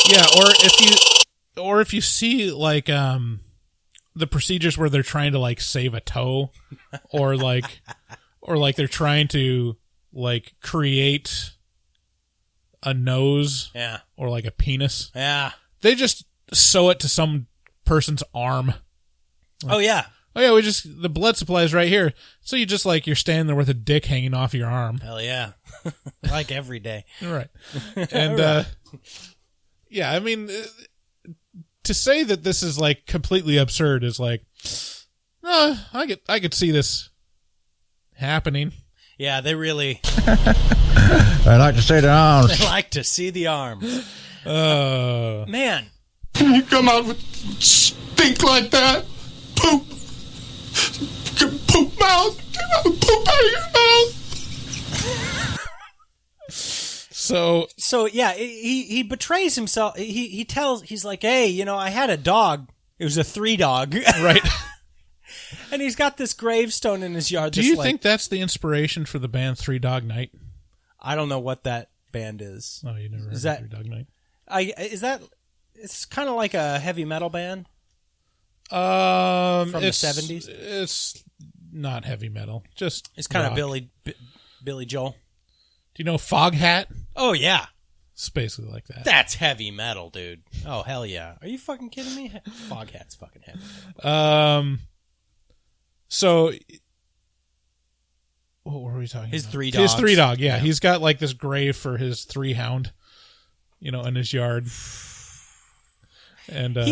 Yeah, or if you see like the procedures where they're trying to like save a toe, or they're trying to like create a nose, or like a penis, they just sew it to some person's arm. Like, the blood supply is right here, so you just like you're standing there with a dick hanging off your arm. Hell yeah, like every day, right? And yeah, I mean, to say that this is like completely absurd is like, I could see this happening. Yeah, they really. I like to see the arms. They like to see the arms. Man, You come out with stink like that, poop mouth, poop out of your mouth. So yeah, he betrays himself. He's like, hey, I had a dog. It was a 3 dog. Right. And he's got this gravestone in his yard. Do you think that's the inspiration for the band 3 Dog Night? I don't know what that band is. Oh, you never heard of 3 Dog Night? It's kind of like a heavy metal band? From the 70s? It's not heavy metal. It's kind rock. of Billy Joel. Do you know Foghat? Oh, yeah. It's basically like that. That's heavy metal, dude. Oh, hell yeah. Are you fucking kidding me? Foghat's fucking heavy. So, what were we talking about? 3 dogs. His 3 dog, yeah. He's got like this grave for his 3 hound, in his yard. And and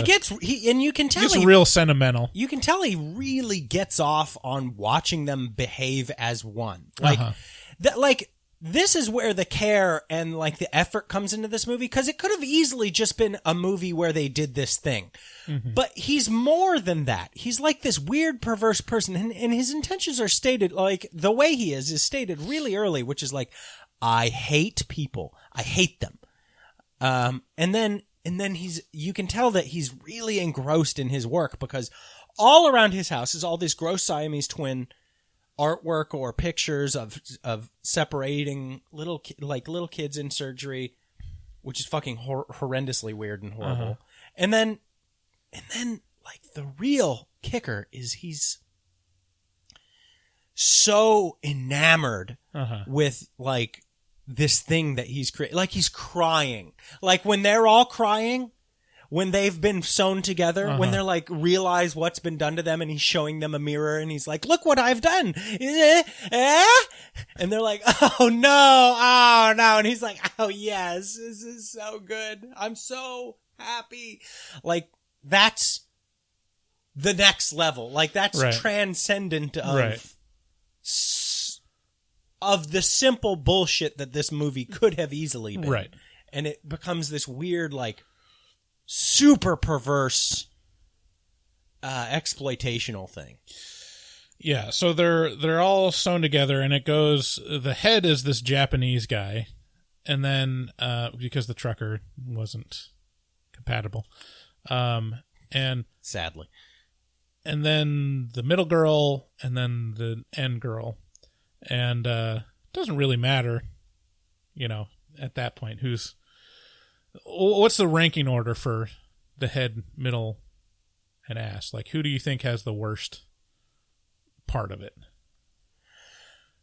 you can tell he's real sentimental. You can tell he really gets off on watching them behave as one. Like this is where the care and like the effort comes into this movie, because it could have easily just been a movie where they did this thing. Mm-hmm. But he's more than that. He's like this weird, perverse person, and his intentions are stated, like the way he is stated really early, which is like, I hate people. I hate them. And then you can tell that he's really engrossed in his work, because all around his house is all this gross Siamese twin artwork or pictures of separating little kids in surgery, which is fucking horrendously weird and horrible. Uh-huh. And then like the real kicker is he's so enamored with like this thing that he's creating. Like he's crying. Like when they're all crying, when they've been sewn together, when they're like realize what's been done to them, and he's showing them a mirror and he's like, look what I've done. And they're like, oh no. And he's like, oh yes, this is so good. I'm so happy. Like that's the next level. Like that's transcendent of the simple bullshit that this movie could have easily been. Right. And it becomes this weird, like, super perverse exploitational thing. Yeah, so they're all sewn together, and it goes. The head is this Japanese guy, and then because the trucker wasn't compatible, and sadly, and then the middle girl, and then the end girl, and it doesn't really matter, at that point what's the ranking order for the head, middle, and ass? Like, who do you think has the worst part of it?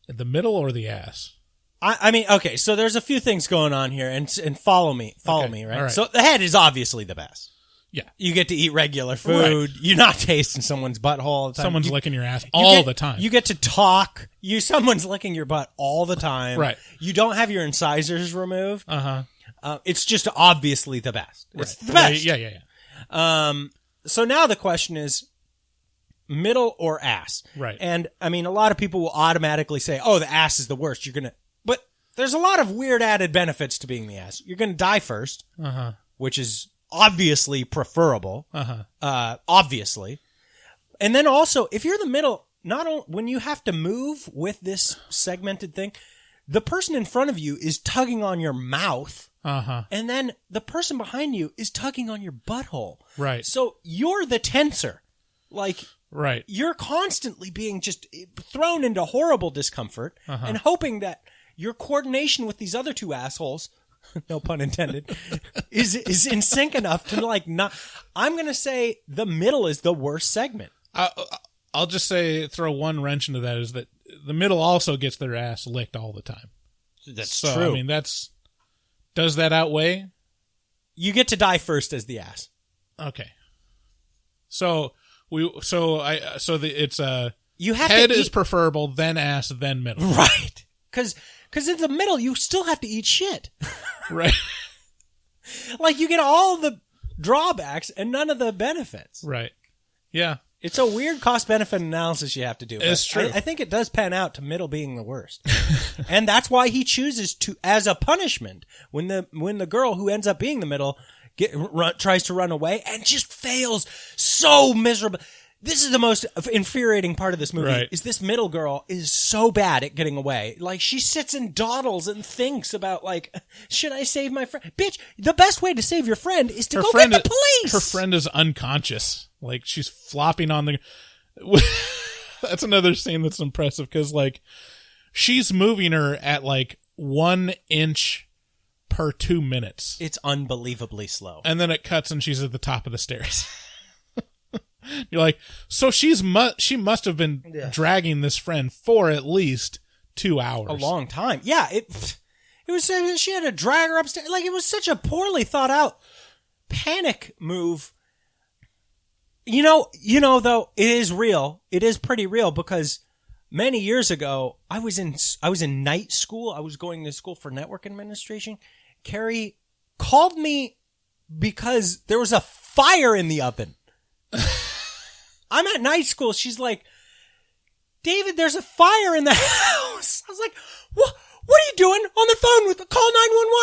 The middle or the ass? I mean, okay, so there's a few things going on here, and follow me, right? All right? So the head is obviously the best. Yeah. You get to eat regular food. Right. You're not tasting someone's butthole all the time. Someone's licking your ass all the time. You get to talk. Someone's licking your butt all the time. Right. You don't have your incisors removed. Uh-huh. It's just obviously the best. Right. It's the best. Yeah. So now the question is, middle or ass? Right. And I mean, a lot of people will automatically say, "Oh, the ass is the worst." But there's a lot of weird added benefits to being the ass. You're gonna die first, which is obviously preferable. Obviously, and then also if you're the middle, not only when you have to move with this segmented thing, the person in front of you is tugging on your mouth. And then the person behind you is tugging on your butthole. Right. So you're the tensor. Like, right. You're constantly being just thrown into horrible discomfort and hoping that your coordination with these other two assholes, no pun intended, is in sync enough to not. I'm going to say the middle is the worst segment. I'll just throw one wrench into that is that the middle also gets their ass licked all the time. That's true. I mean, does that outweigh? You get to die first as the ass. Okay. So it's you have head to is preferable, then ass, then middle. Right. Because in the middle you still have to eat shit. Right. Like you get all the drawbacks and none of the benefits. Right. Yeah. It's a weird cost-benefit analysis you have to do. It's true. I think it does pan out to middle being the worst. And that's why he chooses to, as a punishment, when the girl who ends up being the middle tries to run away and just fails so miserably. This is the most infuriating part of this movie, right. Is this middle girl is so bad at getting away. Like, she sits and dawdles and thinks about, like, should I save my friend? Bitch, the best way to save your friend is to go get the police. Her friend is unconscious. Like, she's flopping on the... That's another scene that's impressive, because, like, she's moving her at, like, 1 inch per 2 minutes. It's unbelievably slow. And then it cuts and she's at the top of the stairs. You're like, so she must have been dragging this friend for at least 2 hours. A long time. Yeah, it was. She had to drag her upstairs. Like, it was such a poorly thought out panic move. You know, though, it is real. It is pretty real, because many years ago, I was in night school. I was going to school for network administration. Carrie called me because there was a fire in the oven. I'm at night school. She's like, David, there's a fire in the house. I was like, what are you doing on the phone call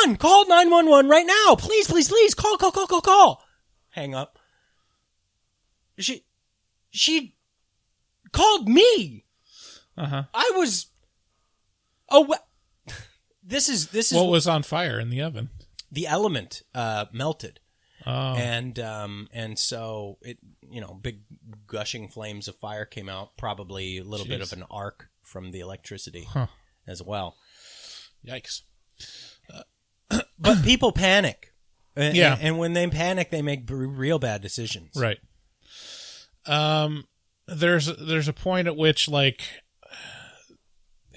911. Call 911 right now. Please, please, please. Call. Hang up. She called me. I was, this is what was on fire in the oven? The element, melted. Oh. And so it, big gushing flames of fire came out, probably a little bit of an arc from the electricity as well. Yikes. But people panic. Yeah. And when they panic, they make real bad decisions. Right. There's a point at which, like,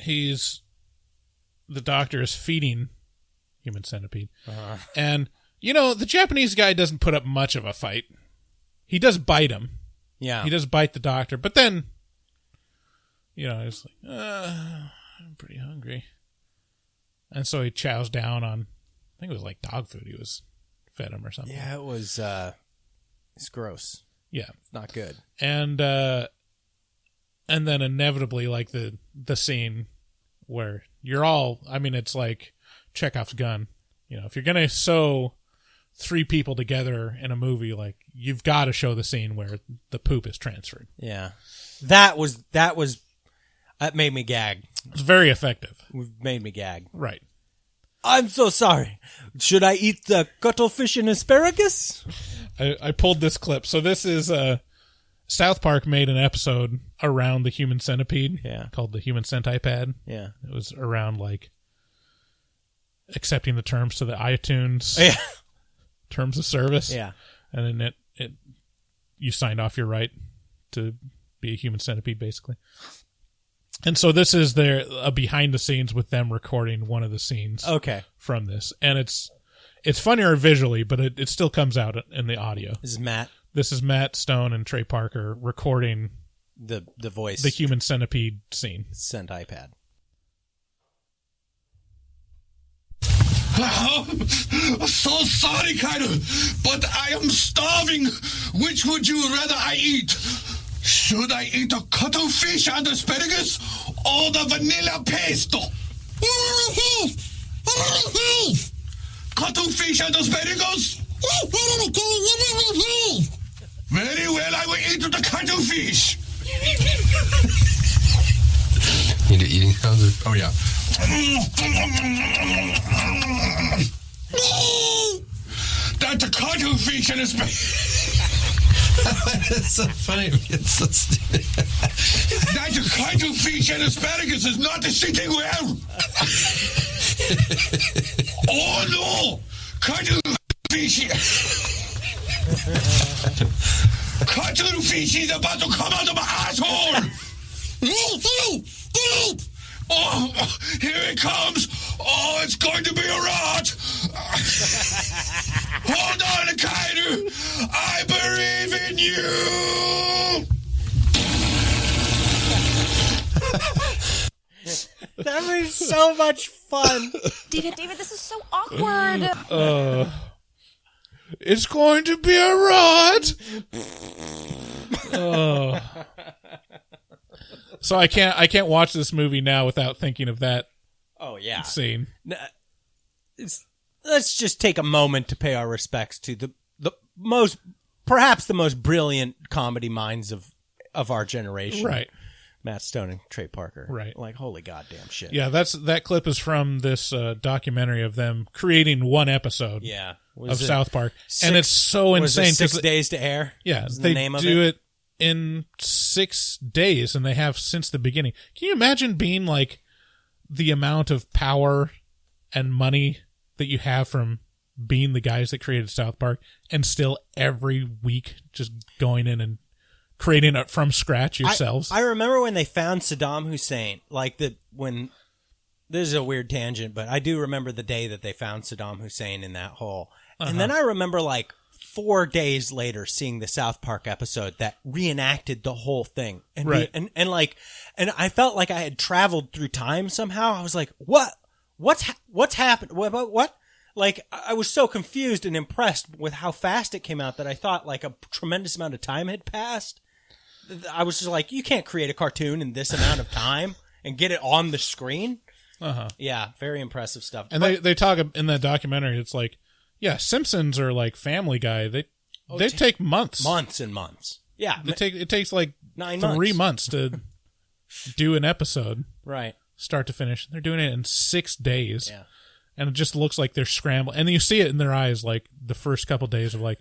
the doctor is feeding Human Centipede. And, the Japanese guy doesn't put up much of a fight. He does bite him. Yeah. He does bite the doctor. But then, he's like, I'm pretty hungry. And so he chows down on, I think it was like dog food he was fed him or something. Yeah, it was, it's gross. Yeah. It's not good. And then inevitably, like, the scene where you're all, I mean, it's like Chekhov's gun. If you're going to sow three people together in a movie, like, you've got to show the scene where the poop is transferred. Yeah. That made me gag. It's very effective. Made me gag. Right. I'm so sorry. Should I eat the cuttlefish and asparagus? I pulled this clip. So this is South Park made an episode around the Human Centipede, called the Human Centipede. Yeah, it was around like accepting the terms to the iTunes terms of service. Yeah, and then you signed off your right to be a human centipede, basically. And so this is a behind the scenes with them recording one of the scenes. Okay. From this, and it's funnier visually, but it still comes out in the audio. This is Matt. This is Matt Stone and Trey Parker recording the voice, the Human Centipede scene. Centipede. So sorry, Kyle, but I am starving. Which would you rather I eat? Should I eat the cuttlefish and asparagus or the vanilla pesto? Cuttlefish and asparagus? Very well, I will eat the cuttlefish. You do eating sounds? Oh, yeah. That's a cuttlefish and asparagus. It's so funny. It's so stupid. That's a cuttlefish and asparagus is not sitting well. Oh, no. Cuttlefish. Cuttlefish is about to come out of my asshole. Oh, here it comes. Oh, it's going to be a rot. Hold on, Kaido. I believe in you. That was so much fun. David, this is so awkward. It's going to be a rot. So I can't watch this movie now without thinking of that. Oh yeah, scene. Let's just take a moment to pay our respects to the perhaps the most brilliant comedy minds of our generation. Right. Matt Stone and Trey Parker. Right. Like, holy goddamn shit. Yeah, that clip is from this documentary of them creating one episode of South Park. And it's so insane. Was it 6 days to air? Yeah, they do it in 6 days, and they have since the beginning. Can you imagine being like the amount of power and money that you have from being the guys that created South Park and still every week just going in and creating it from scratch yourselves? I remember when they found Saddam Hussein, this is a weird tangent, but I do remember the day that they found Saddam Hussein in that hole. And then I remember 4 days later seeing the South Park episode that reenacted the whole thing. And right. And I felt like I had traveled through time somehow. I was like, what's happened? What? Like, I was so confused and impressed with how fast it came out that I thought like a tremendous amount of time had passed. I was just like, you can't create a cartoon in this amount of time and get it on the screen. Yeah, very impressive stuff. And they talk in that documentary, it's like, yeah, Simpsons are like Family Guy. They take months. Months and months. Yeah. It takes like 9 3 months to do an episode. Right. Start to finish. They're doing it in 6 days. Yeah. And it just looks like they're scrambling. And you see it in their eyes, like the first couple days of like,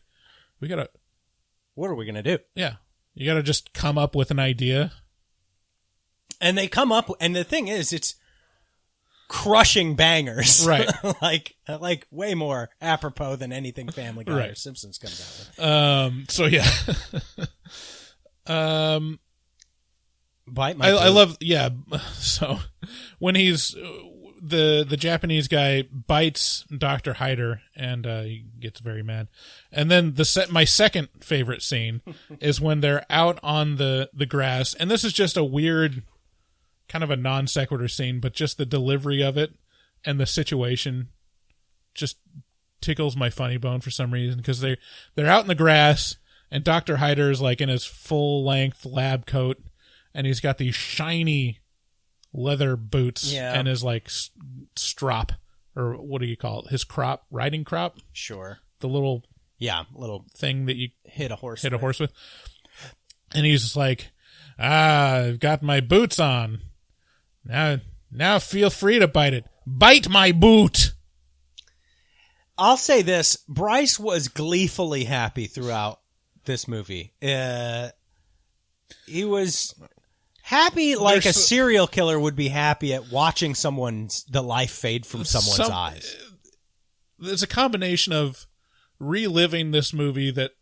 what are we going to do? Yeah. You got to just come up with an idea. And they come up, and the thing is, it's crushing bangers. Right. like way more apropos than anything Family Guy or Simpsons comes out with. So yeah. Bite my I love, yeah. So when he's, the Japanese guy bites Dr. Hyder and he gets very mad. And then my second favorite scene is when they're out on the grass. And this is just a weird, kind of a non sequitur scene, but just the delivery of it and the situation just tickles my funny bone for some reason, because they're out in the grass and Dr. Hyder is like in his full length lab coat and he's got these shiny leather boots and his like strop, or what do you call it? His riding crop? Sure. the little little thing that you hit a horse with. And he's just like, I've got my boots on. Now feel free to bite it. Bite my boot. I'll say this. Bryce was gleefully happy throughout this movie. He was happy like a serial killer would be happy at watching the life fade from someone's eyes. There's a combination of reliving this movie that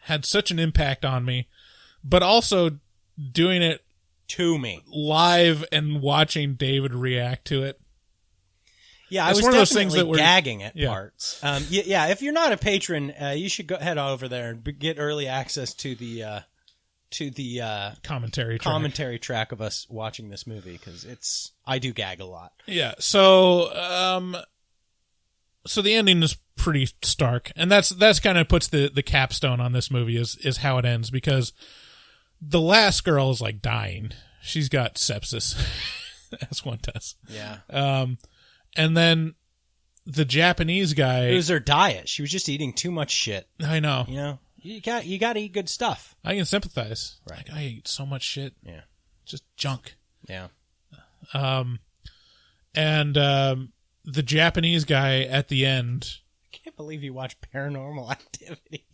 had such an impact on me, but also doing it to me live and watching David react to it. Yeah, I was one of those things that were gagging at parts. If you're not a patron, you should head over there and get early access to the commentary track of us watching this movie, because I do gag a lot. Yeah, so the ending is pretty stark, and that's kind of puts the capstone on this movie is how it ends, because the last girl is like dying. She's got sepsis, as one does. Yeah. And then the Japanese guy. It was her diet. She was just eating too much shit. I know. You know, you got to eat good stuff. I can sympathize. Right. Like, I eat so much shit. Yeah. Just junk. Yeah. And the Japanese guy at the end. I can't believe you watched Paranormal Activity.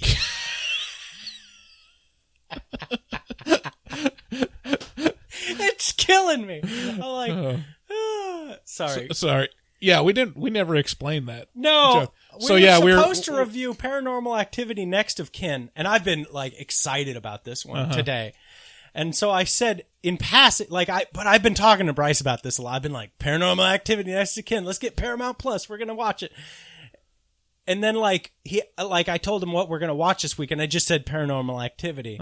It's killing me. I'm like, sorry. Sorry. Yeah, we never explained that. No. We were supposed to review Paranormal Activity Next of Kin, and I've been like excited about this one today. And so I said in passing, but I've been talking to Bryce about this a lot. I've been like, Paranormal Activity Next of Kin, let's get Paramount Plus. We're going to watch it. And then I told him what we're going to watch this week, and I just said Paranormal Activity.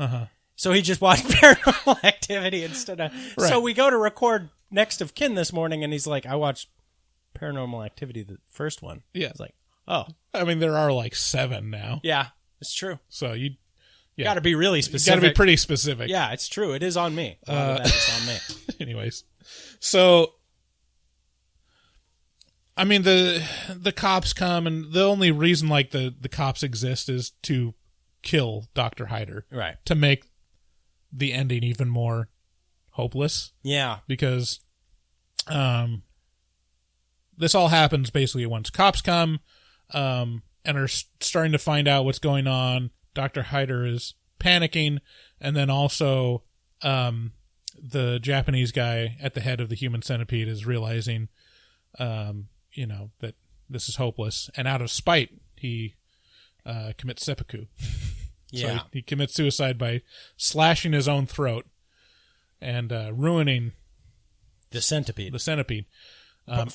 So he just watched Paranormal Activity instead of... Right. So we go to record Next of Kin this morning, and he's like, I watched Paranormal Activity, the first one. Yeah. I was like, oh. I mean, there are like 7 now. Yeah, it's true. So you got to be really specific. You got to be pretty specific. Yeah, it's true. It is on me. It's on me. Anyways. So, I mean, the cops come, and the only reason like the cops exist is to kill Dr. Hyder. Right. To make the ending even more hopeless. Yeah. Because this all happens basically once cops come and are starting to find out what's going on. Dr. Hyder is panicking, and then also the Japanese guy at the head of the Human Centipede is realizing that this is hopeless, and out of spite he commits seppuku. Yeah. So he commits suicide by slashing his own throat and ruining the centipede.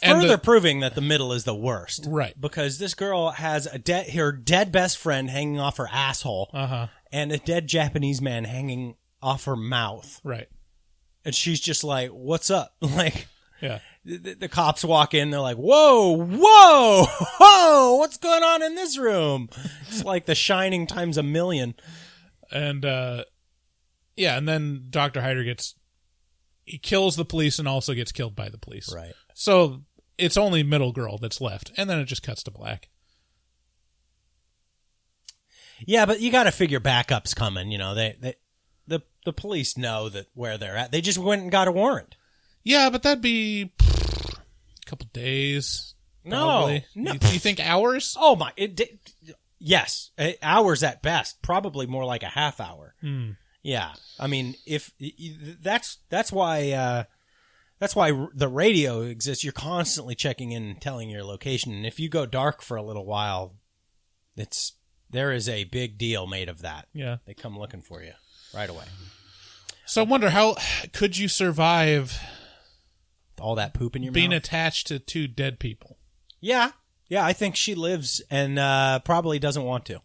Further proving that the middle is the worst. Right. Because this girl has her dead best friend hanging off her asshole and a dead Japanese man hanging off her mouth. Right. And she's just like, what's up? Like, yeah. The cops walk in, they're like, whoa, what's going on in this room? It's like The Shining times 1,000,000. And, and then Dr. Hyder he kills the police and also gets killed by the police. Right. So it's only middle girl that's left, and then it just cuts to black. Yeah, but you got to figure backup's coming. You know, the police know that where they're at. They just went and got a warrant. Yeah, but that'd be a couple days. Probably. No. You think hours? Oh my! Yes, hours at best. Probably more like a half hour. Yeah, I mean, if that's why the radio exists. You're constantly checking in and telling your location, and if you go dark for a little while, there is a big deal made of that. Yeah, they come looking for you right away. So I wonder, how could you survive all that poop in your being mouth? attached to 2 dead people? Yeah, I think she lives and probably doesn't want to.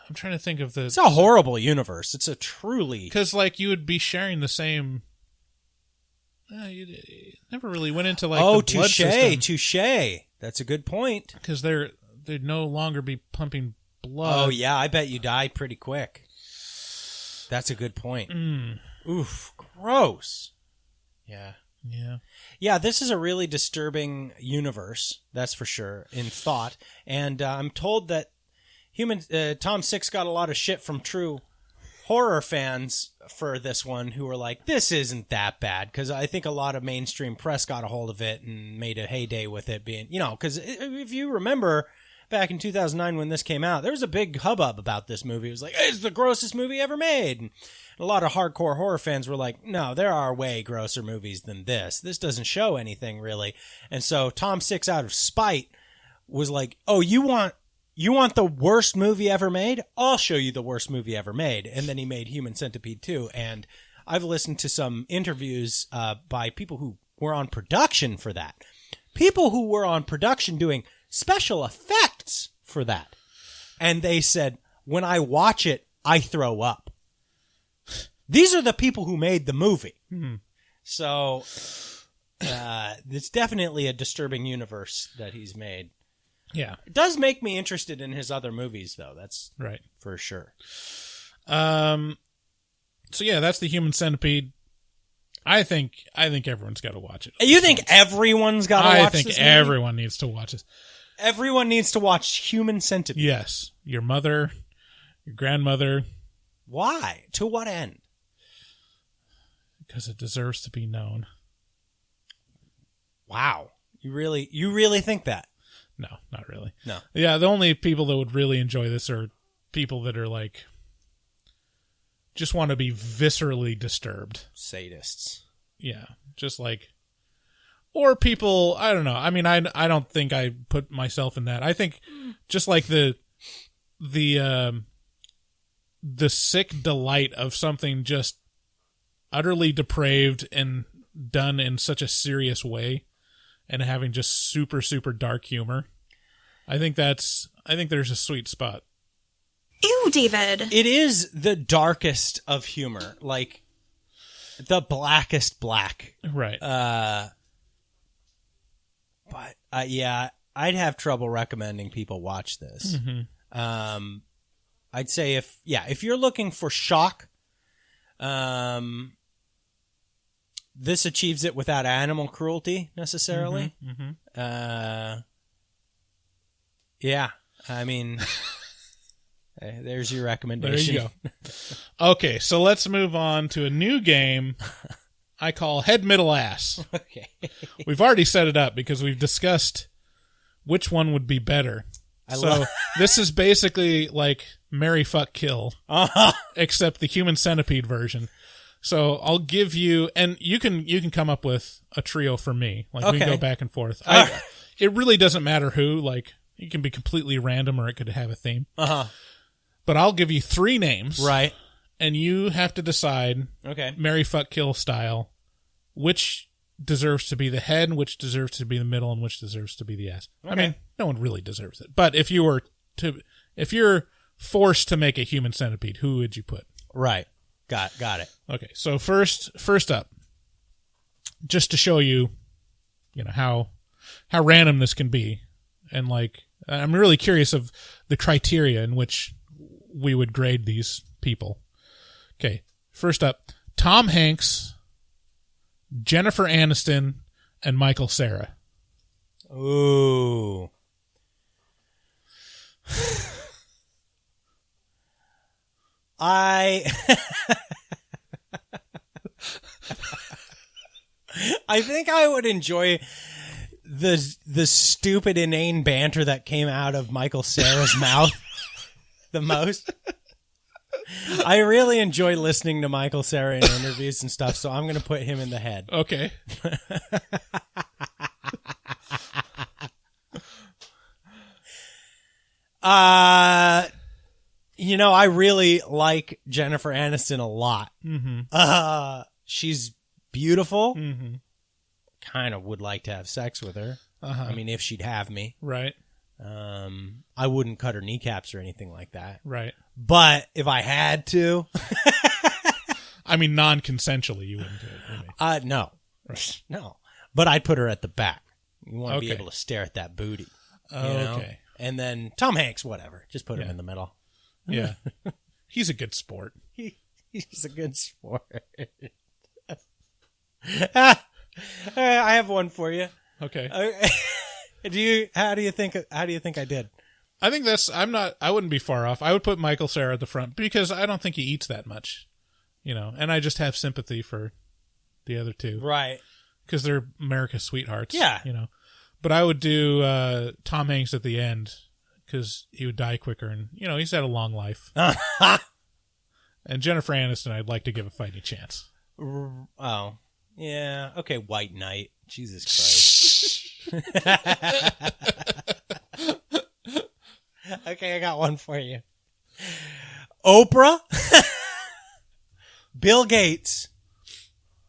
I'm trying to think of It's a horrible universe. It's a truly... Because, you would be sharing the same... you never really went into, the blood system. Touche. That's a good point. Because they'd no longer be pumping blood. Oh, yeah, I bet you died pretty quick. That's a good point. Oof, gross. Yeah. Yeah, this is a really disturbing universe, that's for sure, in thought. And I'm told that Tom Six got a lot of shit from true horror fans for this one who were like, this isn't that bad, because I think a lot of mainstream press got a hold of it and made a heyday with it being, because if you remember back in 2009 when this came out, there was a big hubbub about this movie. It was like, it's the grossest movie ever made. And a lot of hardcore horror fans were like, no, there are way grosser movies than this. This doesn't show anything really. And so Tom Six, out of spite, was like, oh, you want the worst movie ever made? I'll show you the worst movie ever made. And then he made Human Centipede 2. And I've listened to some interviews by people who were on production for that. People who were on production doing special effects for that. And they said, when I watch it, I throw up. These are the people who made the movie. So it's definitely a disturbing universe that he's made. Yeah. It does make me interested in his other movies, though. That's right. For sure. So yeah, that's the Human Centipede. I think everyone's got to watch it. You think everyone's got to watch this movie? I think everyone needs to watch this. Everyone needs to watch Human Centipede. Yes. Your mother, your grandmother. Why? To what end? Because it deserves to be known. Wow. You really think that? No, not really. No. Yeah, the only people that would really enjoy this are people that are like, just want to be viscerally disturbed. Sadists. Yeah, just like, or people, I don't know. I mean, I don't think I put myself in that. I think just like the sick delight of something just utterly depraved and done in such a serious way, and having just super, super dark humor. I think there's a sweet spot. Ew, David. It is the darkest of humor, like the blackest black. Right. But yeah, I'd have trouble recommending people watch this. Mm-hmm. I'd say if you're looking for shock, this achieves it without animal cruelty necessarily. Mm-hmm. Yeah, I mean, there's your recommendation. There you go. Okay, so let's move on to a new game I call Head, Middle, Ass. Okay. We've already set it up because we've discussed which one would be better. This is basically like Marry, Fuck, Kill, except the Human Centipede version. So I'll give you, and you can come up with a trio for me. Like we can go back and forth. It really doesn't matter who. Like it can be completely random, or it could have a theme. But I'll give you 3 names, right? And you have to decide, Marry, Fuck, Kill style, which deserves to be the head, which deserves to be the middle, and which deserves to be the ass. I mean, no one really deserves it. But if you're forced to make a Human Centipede, who would you put? Right. Got it. Okay, so first up, just to show you, how random this can be, and like I'm really curious of the criteria in which we would grade these people. Okay, first up, Tom Hanks, Jennifer Aniston, and Michael Cera. Ooh. I think I would enjoy the stupid, inane banter that came out of Michael Cera's mouth the most. I really enjoy listening to Michael Cera in interviews and stuff, so I'm going to put him in the head. Okay. I really like Jennifer Aniston a lot. Mm-hmm. She's beautiful. Mm-hmm. Kind of would like to have sex with her. I mean, if she'd have me. Right. I wouldn't cut her kneecaps or anything like that. Right. But if I had to... I mean, non-consensually, you wouldn't do it. No. Right. No. But I'd put her at the back. You want to be Okay. able to stare at that booty. Okay. And then Tom Hanks, whatever. Just put him in the middle. Yeah. He's a good sport. He's a good sport. I have one for you. Okay. How do you think I did? I think I wouldn't be far off. I would put Michael Cera at the front because I don't think he eats that much, and I just have sympathy for the other two. Right. Because they're America's sweethearts. Yeah. But I would do Tom Hanks at the end because he would die quicker and, he's had a long life. And Jennifer Aniston, I'd like to give a fighting chance. Oh. Yeah. Okay, White Knight. Jesus Christ. Okay, I got one for you. Oprah, Bill Gates,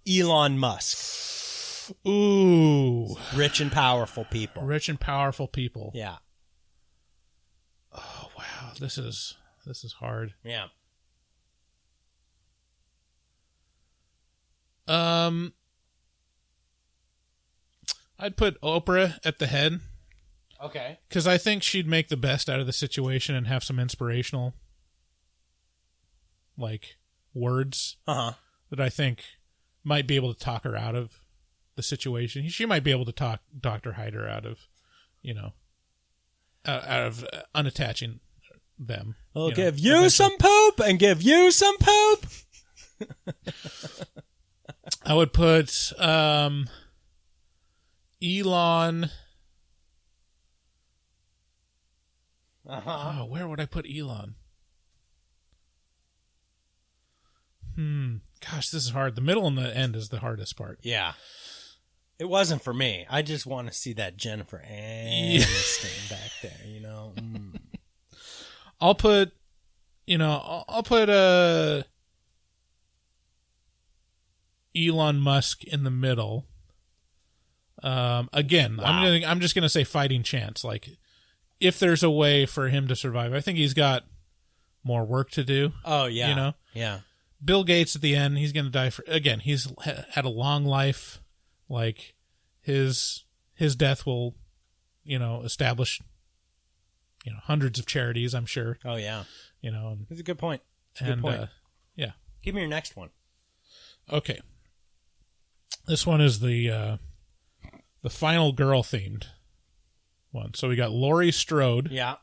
Elon Musk. Ooh. Rich and powerful people. Rich and powerful people. Yeah. Oh, wow. This is hard. Yeah. I'd put Oprah at the head. Okay. Because I think she'd make the best out of the situation and have some inspirational, words that I think might be able to talk her out of the situation. She might be able to talk Dr. Hyder out of, unattaching them. I'll give you some poop and give you some poop. I would put Elon. Oh, where would I put Elon? Gosh, this is hard. The middle and the end is the hardest part. Yeah. It wasn't for me. I just want to see that Jennifer Aniston back there, I'll put, Elon Musk in the middle. Again, wow. I'm just gonna say fighting chance. If there's a way for him to survive, I think he's got more work to do. Oh yeah, Yeah. Bill Gates at the end, he's gonna die he's had a long life. His death will, establish, hundreds of charities. I'm sure. Oh yeah. That's a good point. Yeah. Give me your next one. Okay. This one is the final girl themed one. So we got Laurie Strode. Yeah.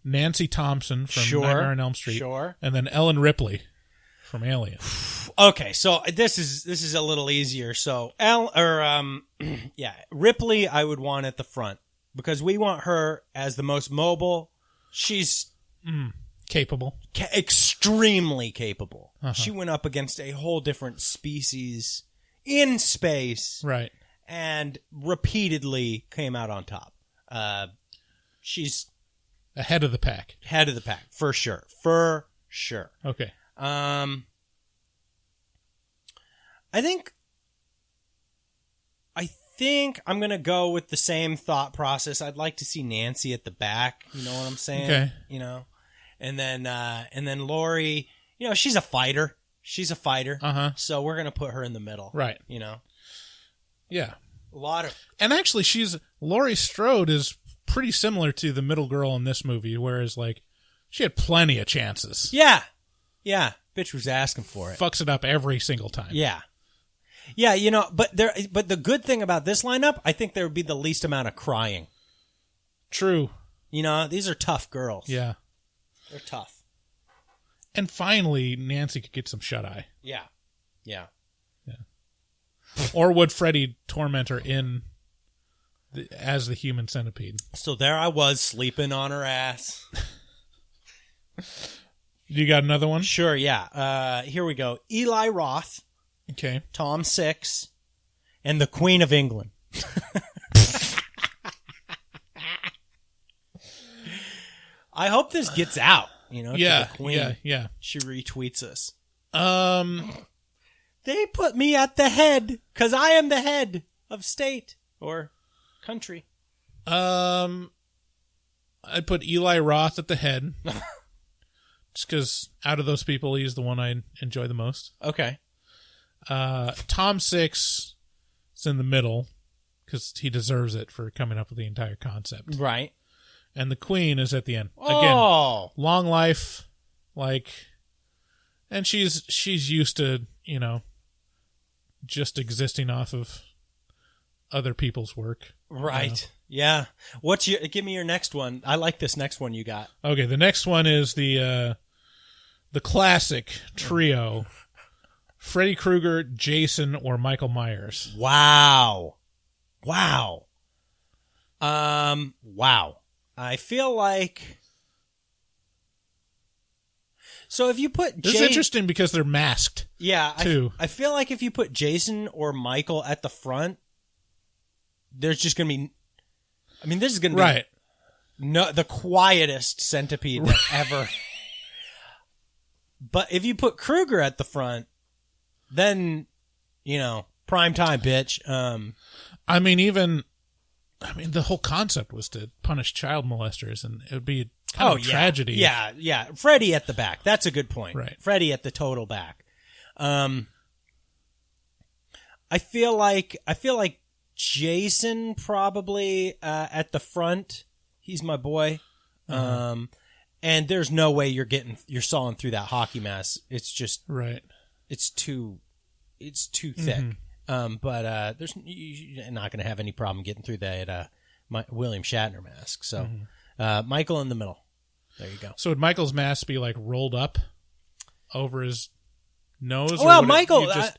Nancy Thompson from Nightmare on Elm Street. Sure. And then Ellen Ripley from Alien. Okay, so this is a little easier. So Ripley I would want at the front because we want her as the most mobile. She's capable. Extremely capable. Uh-huh. She went up against a whole different species in space. Right. And repeatedly came out on top. She's ahead of the pack. Head of the pack, for sure. For sure. Okay. I think I'm going to go with the same thought process. I'd like to see Nancy at the back. You know what I'm saying? Okay. And then Laurie, she's a fighter. She's a fighter. Uh-huh. So we're going to put her in the middle. Right. Yeah. A lot of... And actually, Laurie Strode is pretty similar to the middle girl in this movie, whereas, she had plenty of chances. Yeah. Yeah. Bitch was asking for it. Fucks it up every single time. Yeah. Yeah, but the good thing about this lineup, I think there would be the least amount of crying. True. These are tough girls. Yeah. They're tough. And finally, Nancy could get some shut-eye. Yeah. Yeah. Or would Freddy torment her as the Human Centipede? So there I was, sleeping on her ass. You got another one? Sure, yeah. Here we go. Eli Roth. Okay. Tom Six. And the Queen of England. I hope this gets out, to the Queen. Yeah. She retweets us. They put me at the head because I am the head of state or country. I'd put Eli Roth at the head. Just because out of those people, he's the one I enjoy the most. Okay. Tom Six is in the middle because he deserves it for coming up with the entire concept. Right. And the Queen is at the end. Oh. Again, long life, and she's used to, just existing off of other people's work. Right. Yeah. Give me your next one. I like this next one you got. Okay, the next one is the classic trio: Freddy Krueger, Jason, or Michael Myers. Wow. I feel like. So if you put This is interesting because they're masked. Yeah, too. I feel like if you put Jason or Michael at the front, there's just going to be. I mean, this is going to be right. The quietest centipede that ever. But if you put Krueger at the front, then prime time, bitch. The whole concept was to punish child molesters, and it would be kind of a tragedy. Yeah. Freddy at the back. That's a good point. Right. Freddy at the total back. I feel like Jason probably at the front. He's my boy. And there's no way you're sawing through that hockey mask. It's just right. It's too thick. But you're not going to have any problem getting through that William Shatner mask. So Michael in the middle. There you go. So would Michael's mask be like rolled up over his nose? Well, or Michael, you just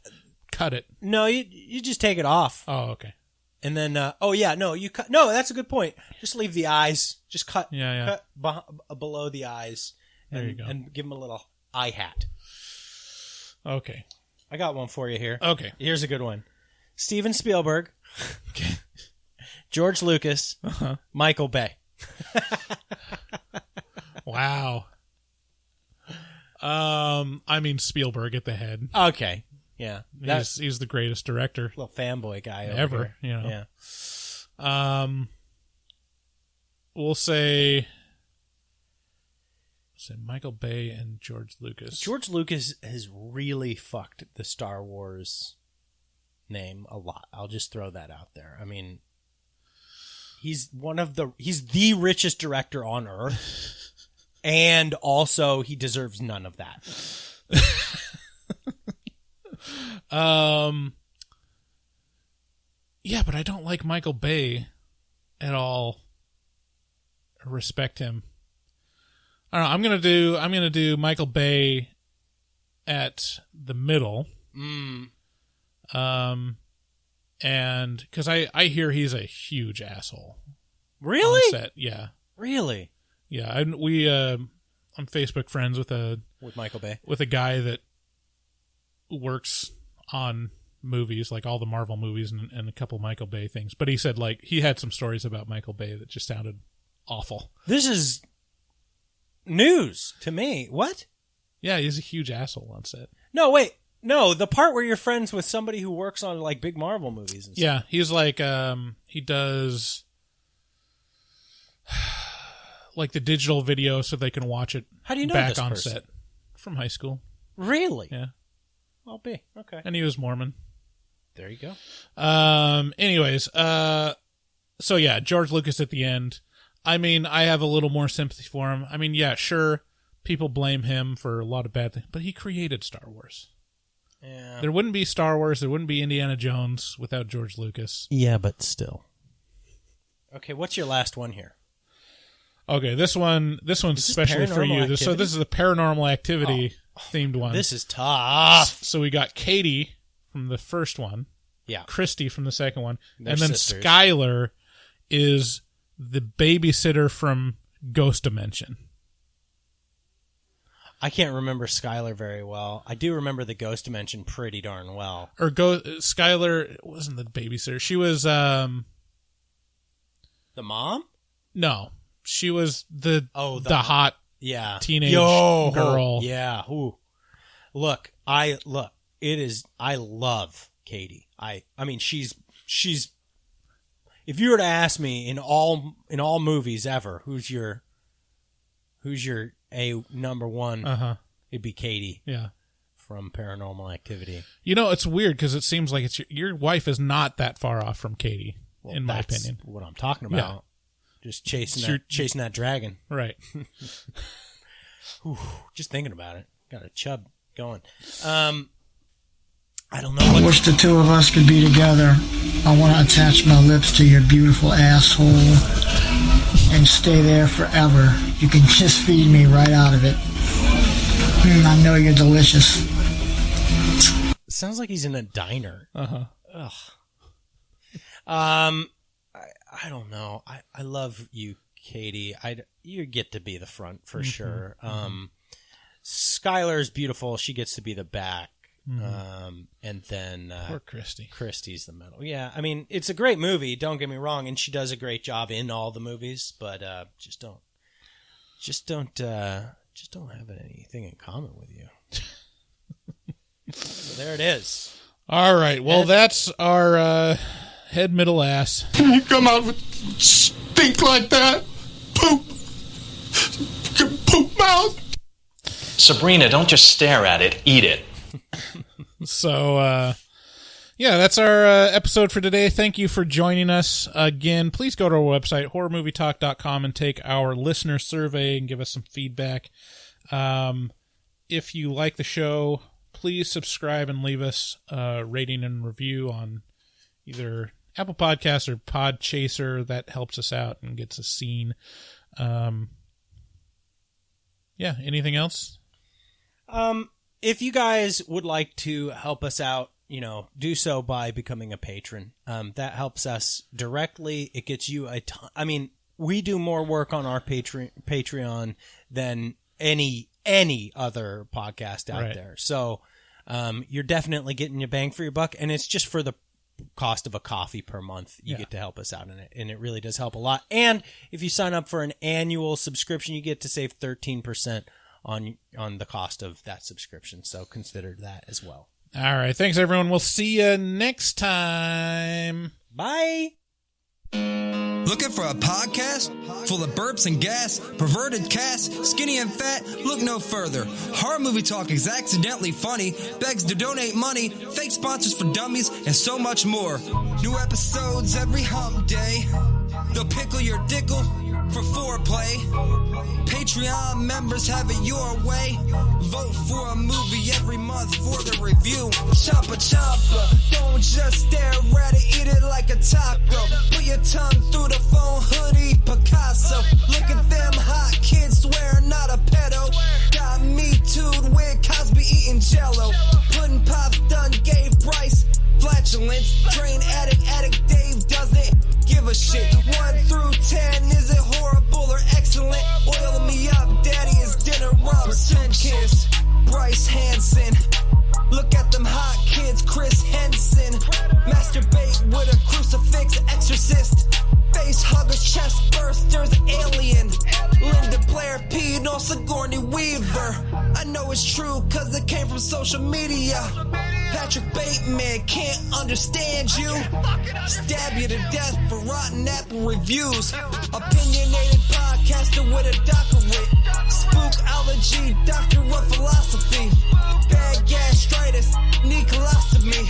cut it. No, you just take it off. Oh, okay. And then you cut. No, that's a good point. Just leave the eyes. Just cut. Cut below the eyes. There you go. And give him a little eye hat. Okay. I got one for you here. Okay. Here's a good one. Steven Spielberg. George Lucas. Michael Bay. Wow. Spielberg at the head. Okay. Yeah. He's the greatest director. Little fanboy guy ever. Here. Yeah. We'll say Michael Bay and George Lucas. George Lucas has really fucked the Star Wars name a lot. I'll just throw that out there. I mean, he's the richest director on earth, and also he deserves none of that. Yeah, but I don't like Michael Bay at all. I respect him. I don't know. I'm gonna do Michael Bay at the middle. And because I hear he's a huge asshole. Really? On set. Yeah. Really? Yeah. I'm Facebook friends with Michael Bay, with a guy that works on movies, like all the Marvel movies and a couple Michael Bay things. But he said like he had some stories about Michael Bay that just sounded awful. This is news to me. What? Yeah, he's a huge asshole on set. No, wait. No, the part where you're friends with somebody who works on like big Marvel movies and stuff. Yeah, he's like he does like the digital video so they can watch it. How do you know back this on person? set from high school. Really? Yeah. I'll be. Okay. And he was Mormon. There you go. Anyways, so yeah, George Lucas at the end. I mean, I have a little more sympathy for him. I mean, yeah, sure, people blame him for a lot of bad things, but he created Star Wars. Yeah. There wouldn't be Star Wars, there wouldn't be Indiana Jones without George Lucas. Yeah, but still. Okay, what's your last one here? Okay, this one's especially for you. This is a Paranormal Activity themed one. This is tough. So we got Katie from the first one. Yeah. Sisters. From the second one. They're and then sisters. Skylar is the babysitter from Ghost Dimension. I can't remember Skylar very well. I do remember the Ghost Dimension pretty darn well. Skylar wasn't the babysitter. She was the mom? No. She was the hot teenage girl. Yeah. Ooh. Look, I love Katie. I mean she's if you were to ask me in all movies ever, who's your A number one, it'd be Katie. Yeah. From Paranormal Activity. You know, it's weird because it seems like your wife is not that far off from Katie, in my opinion. What I'm talking about. Yeah. Just chasing that dragon. Right. Whew, just thinking about it. Got a chub going. I don't know. I wish the two of us could be together. I want to attach my lips to your beautiful asshole and stay there forever. You can just feed me right out of it. I know you're delicious. Sounds like he's in a diner. Uh-huh. Ugh. I don't know. I love you, Katie. You get to be the front for sure. Skylar's beautiful. She gets to be the back. And then poor Christy. Christy's the middle. Yeah, I mean, it's a great movie. Don't get me wrong, and she does a great job in all the movies. But just don't have anything in common with you. So there it is. All right. Well, that's our head, middle, ass. You come out with stink like that? Poop. Poop mouth. Sabrina, don't just stare at it. Eat it. So, yeah, that's our episode for today. Thank you for joining us again. Please go to our website, horrormovietalk.com, and take our listener survey and give us some feedback. If you like the show, please subscribe and leave us a rating and review on either Apple Podcasts or Podchaser. That helps us out and gets us seen. Yeah, anything else? If you guys would like to help us out, do so by becoming a patron. That helps us directly. It gets you a ton. I mean, we do more work on our Patreon than any other podcast out there. So you're definitely getting your bang for your buck, and it's just for the cost of a coffee per month. You get to help us out in it, and it really does help a lot. And if you sign up for an annual subscription, you get to save 13% on the cost of that subscription. So consider that as well. All right. Thanks, everyone. We'll see you next time. Bye. Looking for a podcast full of burps and gas, perverted cast, skinny and fat? Look no further. Horror Movie Talk is accidentally funny, begs to donate money, fake sponsors for dummies, and so much more. New episodes every hump day. They'll pickle your dickle for foreplay. Patreon members have it your way. Vote for a movie every month for the review. Chompa chompa, don't just stare at it, eat it like a taco. Put your tongue through the phone hoodie, Picasso. Look at them hot kids, swear not a pedo. Got me too'd with Cosby eating Jello. Pudding Pops done gave Bryce flatulence. Drain addict Dave doesn't give a shit. 1 through 10, is it horrible or excellent? Oil me up, daddy, is dinner rum. Kiss Bryce Hansen. Look at them hot kids, Chris Henson. Masturbate with a crucifix, exorcist. Face huggers, chest bursters, alien. Linda Blair peed on Sigourney Weaver. I know it's true cause it came from social media. Patrick Bateman can't understand you. Stab you to death for rotten apple reviews. Opinionated podcaster with a doctorate. Spookology, doctor of philosophy. Bad gastritis, need colostomy.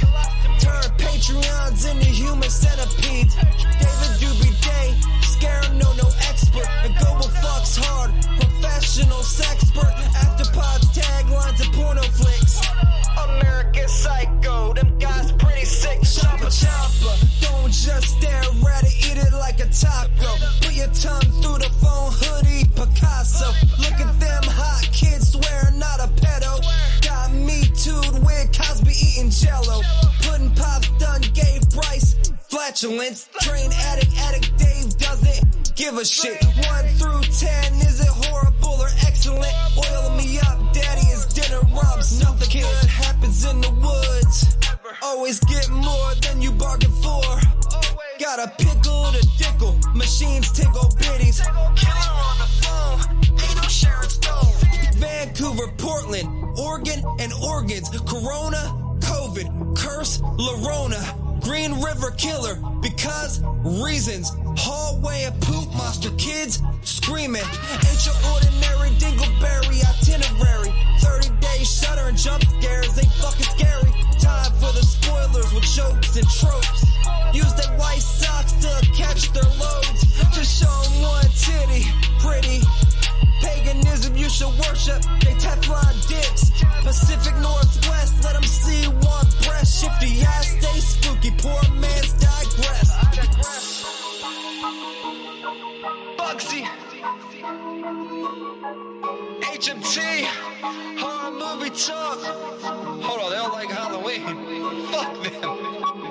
Turn Patreons into human centipedes. David Doobie Day, scare no expert. And global fucks hard, professional sexpert. Afterpods, taglines, and porno flicks. American Psycho, them guys pretty sick. Chompa chompa, don't just stare at it, eat it like a taco. Put your tongue through the phone hoodie, Picasso. Look at them hot kids, swear not a pedo. Got me too'd with Cosby eating Jello. Pudding Pops done gave Bryce flatulence. Drain addict Dave doesn't give a shit. 1 through 10, is it horrible or excellent? Oil me up, daddy, is dinner rum. Something good happens in the woods. Always get more than you bargained for. Got a pickle to dickle, machines tickle bitties. Killer on the phone, ain't no Sharon Stone. Vancouver, Portland, Oregon, and organs. Corona, COVID, curse, Lorona. Green River Killer, because reasons. Hallway of poop monster kids screaming. Ain't your ordinary dingleberry itinerary. 30-day shutter and jump scares, they fucking scary. Time for the spoilers with jokes and tropes. Use their white socks to catch their loads. Just show them one titty, pretty. Paganism you should worship, they Teflon dicks. Pacific Northwest, let them see one breast Foxy. HMT, horror movie talk. Hold on, they don't like Halloween. Fuck them.